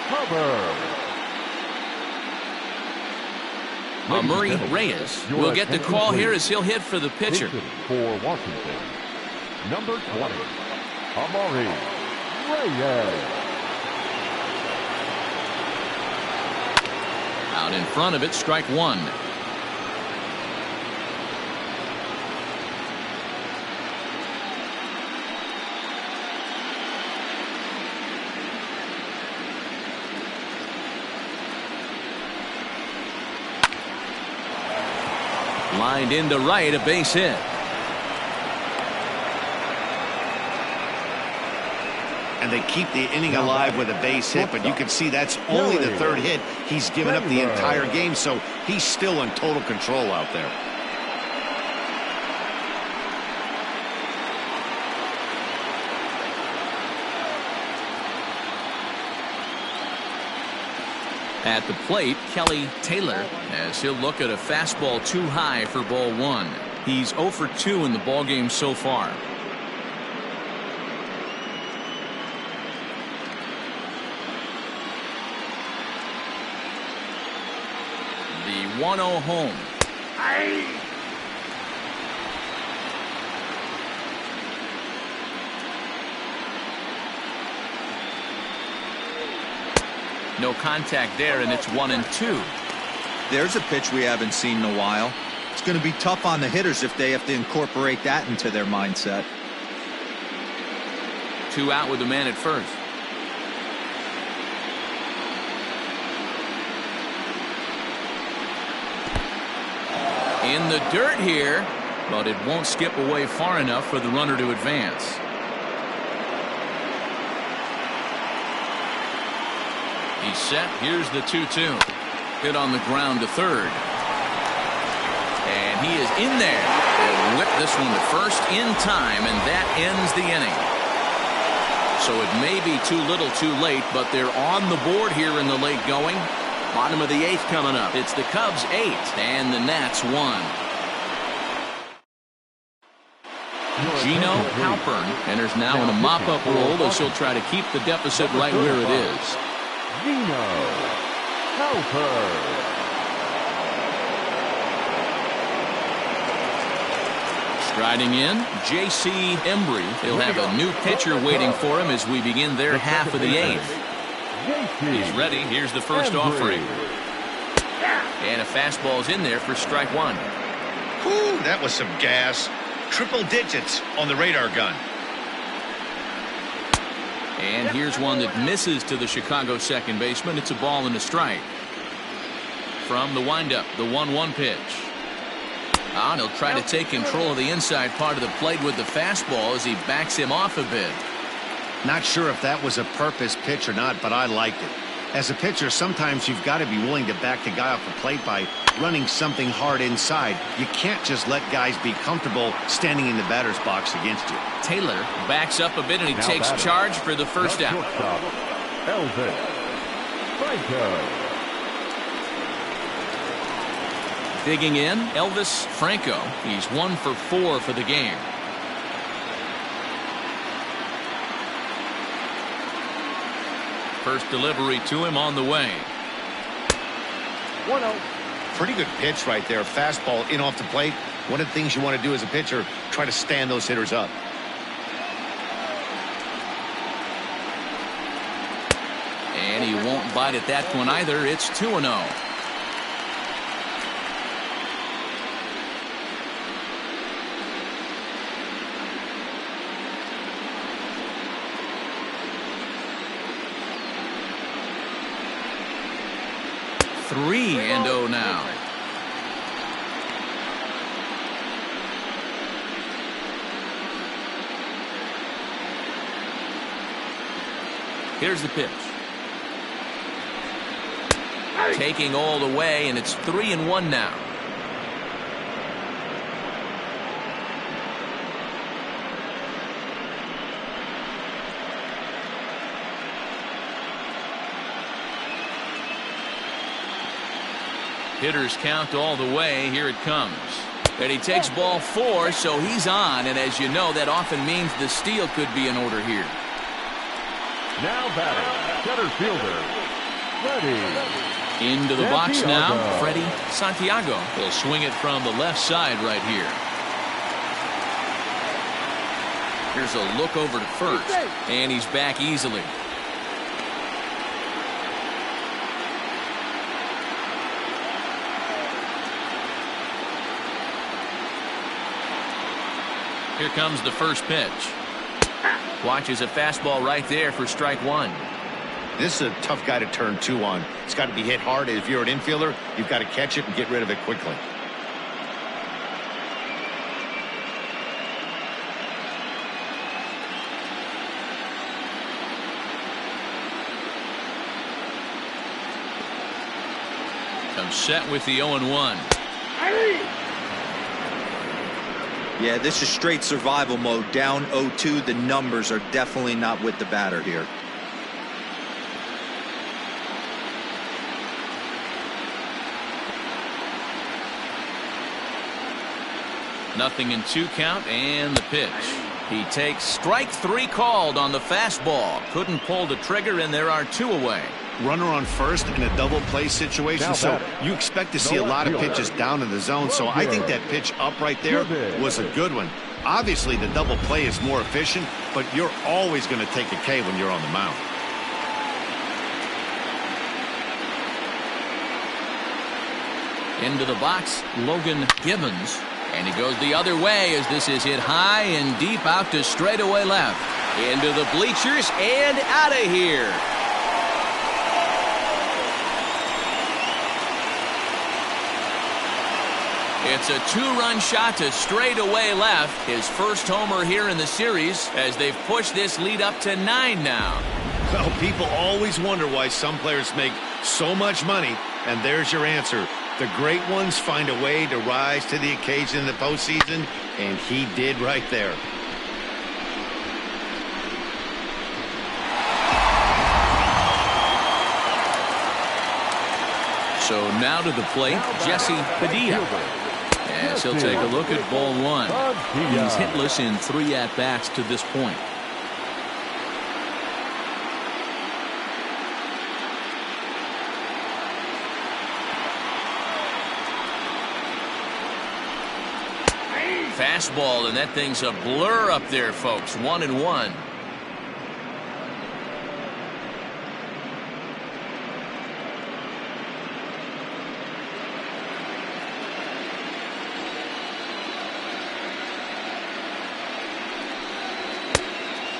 Hubbard. Murray Reyes will get the call here as he'll hit for the pitcher. For Washington, number 20, Amari Reyes. Out in front of it, strike 1. Lined into right, a base hit. And they keep the inning alive with a base hit, but you can see that's only the 3rd hit he's given up the entire game, so he's still in total control out there. At the plate, Kelly Taylor, as he'll look at a fastball too high for ball 1. He's 0 for 2 in the ballgame so far. The 1-0 home. No contact there, and it's 1-2. There's a pitch we haven't seen in a while. It's going to be tough on the hitters if they have to incorporate that into their mindset. 2 out with the man at first. In the dirt here, but it won't skip away far enough for the runner to advance. He's set. Here's the 2-2. Hit on the ground to third. And he is in there. He'll whip this one to first in time, and that ends the inning. So it may be too little too late, but they're on the board here in the late going. Bottom of the 8th coming up. It's the Cubs 8 and the Nats 1. Gino Halpern enters now in a mop-up role as he'll try to keep the deficit right where it is. Gino Halpern. Striding in, J.C. Embry. He'll have a new pitcher waiting for him as we begin their half of the 8th. He's ready. Here's the first offering. And a fastball's in there for strike 1. Whew, that was some gas. Triple digits on the radar gun. And here's one that misses to the Chicago second baseman. It's a ball and a strike. From the windup, the 1-1 pitch. And he'll try to take control of the inside part of the plate with the fastball as he backs him off a bit. Not sure if that was a purpose pitch or not, but I liked it. As a pitcher, sometimes you've got to be willing to back the guy off the plate by running something hard inside. You can't just let guys be comfortable standing in the batter's box against you. Taylor backs up a bit, and he takes charge for the first out. Elvis Franco. Digging in, Elvis Franco. He's 1 for 4 for the game. First delivery to him on the way. 1-0. Pretty good pitch right there. Fastball in off the plate. One of the things you want to do as a pitcher, try to stand those hitters up. And he won't bite at that one either. It's 2-0. Three and 0 now. Here's the pitch. Taking all the way, and it's 3-1 now. Hitters count all the way. Here it comes. And he takes ball 4, so he's on. And as you know, that often means the steal could be in order here. Now batting, center fielder, Freddie. Into the box now, Freddie Santiago. He'll swing it from the left side right here. Here's a look over to first, and he's back easily. Here comes the first pitch. Watches a fastball right there for strike 1. This is a tough guy to turn 2 on. It's got to be hit hard. If you're an infielder, you've got to catch it and get rid of it quickly. Comes set with the 0-1. Yeah, this is straight survival mode. Down 0-2. The numbers are definitely not with the batter here. Nothing in 2 count, and the pitch. He takes strike 3 called on the fastball. Couldn't pull the trigger, and there are 2 away. Runner on first in a double play situation, so you expect to see a lot of pitches down in the zone. So I think that pitch up right there was a good one. Obviously, the double play is more efficient, but you're always going to take a K when you're on the mound. Into the box, Logan Gibbons. And he goes the other way as this is hit high and deep out to straightaway left. Into the bleachers and out of here. It's a 2-run shot to straightaway left. His first homer here in the series as they've pushed this lead up to 9 now. Well, people always wonder why some players make so much money, and there's your answer. The great ones find a way to rise to the occasion in the postseason, and he did right there. So now to the plate, Jesse Padilla. As he'll take a look at ball 1. He's hitless in 3 at-bats to this point. Fastball, and that thing's a blur up there, folks. 1-1.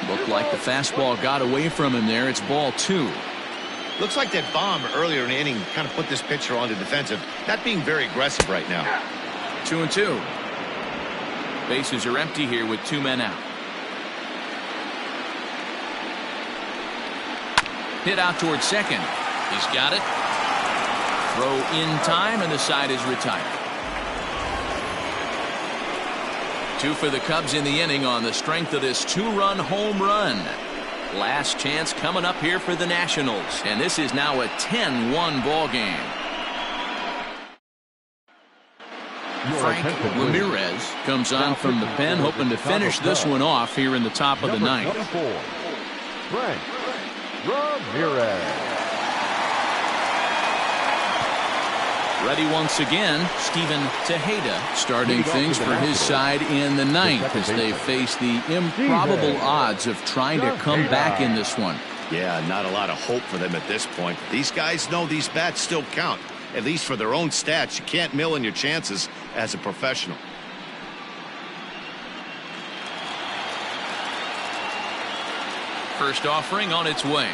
Looked like the fastball got away from him there. It's ball 2. Looks like that bomb earlier in the inning kind of put this pitcher on the defensive. Not being very aggressive right now. 2-2. Bases are empty here with 2 men out. Hit out towards second. He's got it. Throw in time, and the side is retired. 2 for the Cubs in the inning on the strength of this 2-run home run. Last chance coming up here for the Nationals, and this is now a 10-1 ball game. Frank Ramirez comes on from the pen, hoping to finish this one off here in the top of the 9th. Frank Ramirez. Ready once again, Steven Tejeda starting things for his side in the 9th as they face the improbable odds of trying to come back in this one. Yeah, not a lot of hope for them at this point. These guys know these bats still count, at least for their own stats. You can't mill in your chances as a professional. First offering on its way.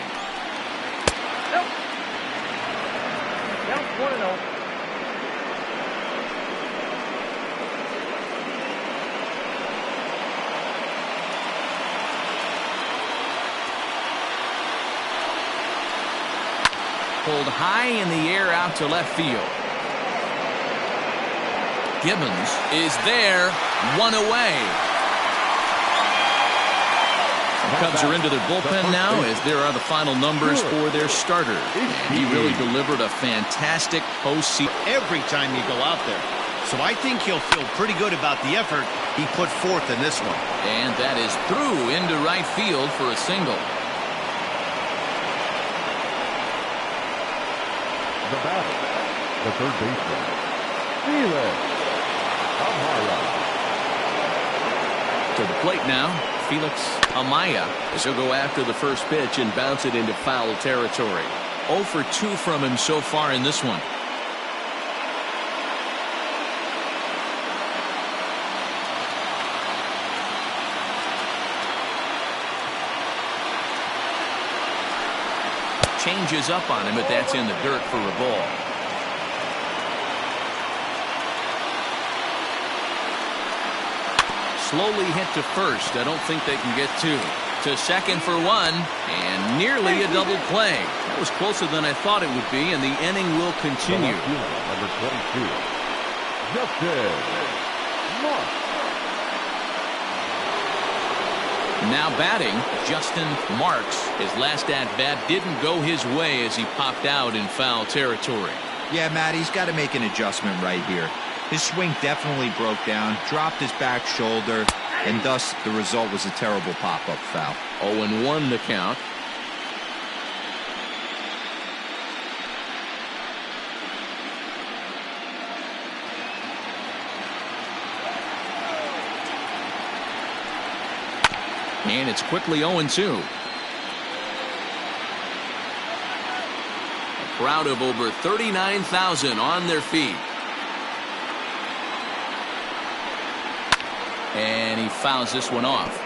Count 1-0. Pulled high in the air out to left field. Gibbons is there, 1 away. Cubs are into their bullpen now as there are the final numbers for their starter. And he really delivered a fantastic postseason. Every time you go out there. So I think he'll feel pretty good about the effort he put forth in this one. And that is through into right field for a single. The batter, the third baseman, Felix Amaya. To the plate now, Felix Amaya, as he'll go after the first pitch and bounce it into foul territory. 0 for 2 from him so far in this one. Changes up on him, but that's in the dirt for a ball. Slowly hit to first. I don't think they can get two. To second for one, and nearly a double play. That was closer than I thought it would be, and the inning will continue. Number 22, Justin Marks. Now batting, Justin Marks. His last at-bat didn't go his way as he popped out in foul territory. Yeah, Matt, he's got to make an adjustment right here. His swing definitely broke down, dropped his back shoulder, and thus the result was a terrible pop-up foul. 0-1 the count. And it's quickly 0-2. A crowd of over 39,000 on their feet. And he fouls this one off.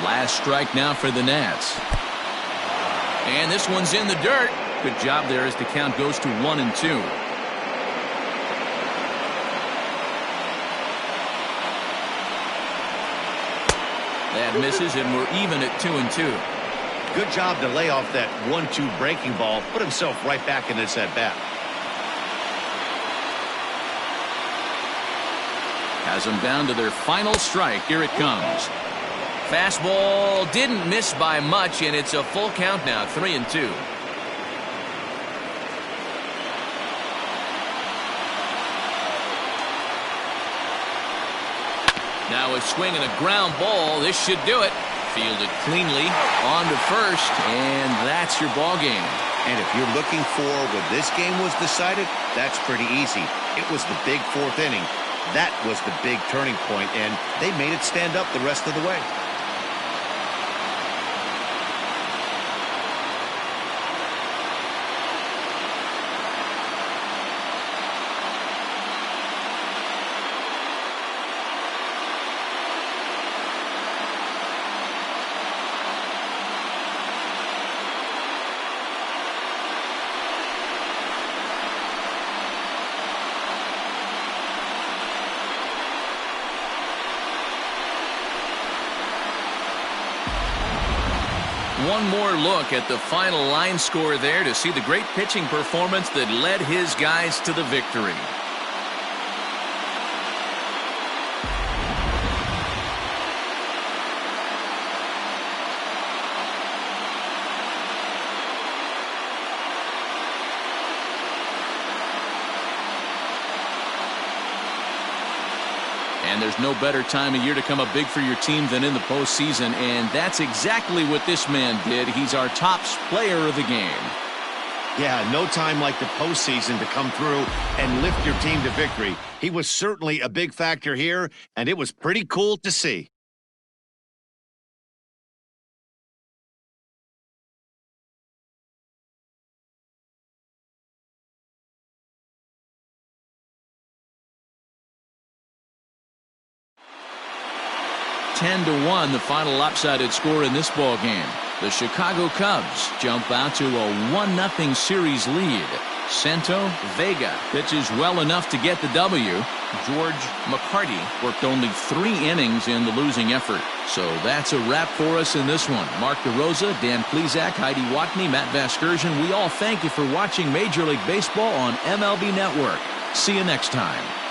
Last strike now for the Nats. And this one's in the dirt. Good job there as the count goes to 1-2. That misses, and we're even at 2-2. Good job to lay off that 1-2 breaking ball. Put himself right back in this at-bat. Has them down to their final strike. Here it comes. Fastball didn't miss by much, and it's a full count now, 3-2. Now a swing and a ground ball. This should do it. Fielded cleanly on to first, and that's your ball game. And if you're looking for when this game was decided, that's pretty easy. It was the big fourth inning. That was the big turning point, and they made it stand up the rest of the way. One more look at the final line score there to see the great pitching performance that led his guys to the victory. And there's no better time of year to come up big for your team than in the postseason, and that's exactly what this man did. He's our top player of the game. Yeah, no time like the postseason to come through and lift your team to victory. He was certainly a big factor here, and it was pretty cool to see. Ten to 1, the final lopsided score in this ball game. The Chicago Cubs jump out to a 1-0 series lead. Santo Vega pitches well enough to get the W. George McCarty worked only 3 innings in the losing effort. So that's a wrap for us in this one. Mark DeRosa, Dan Plesac, Heidi Watney, Matt Vasgersian, we all thank you for watching Major League Baseball on MLB Network. See you next time.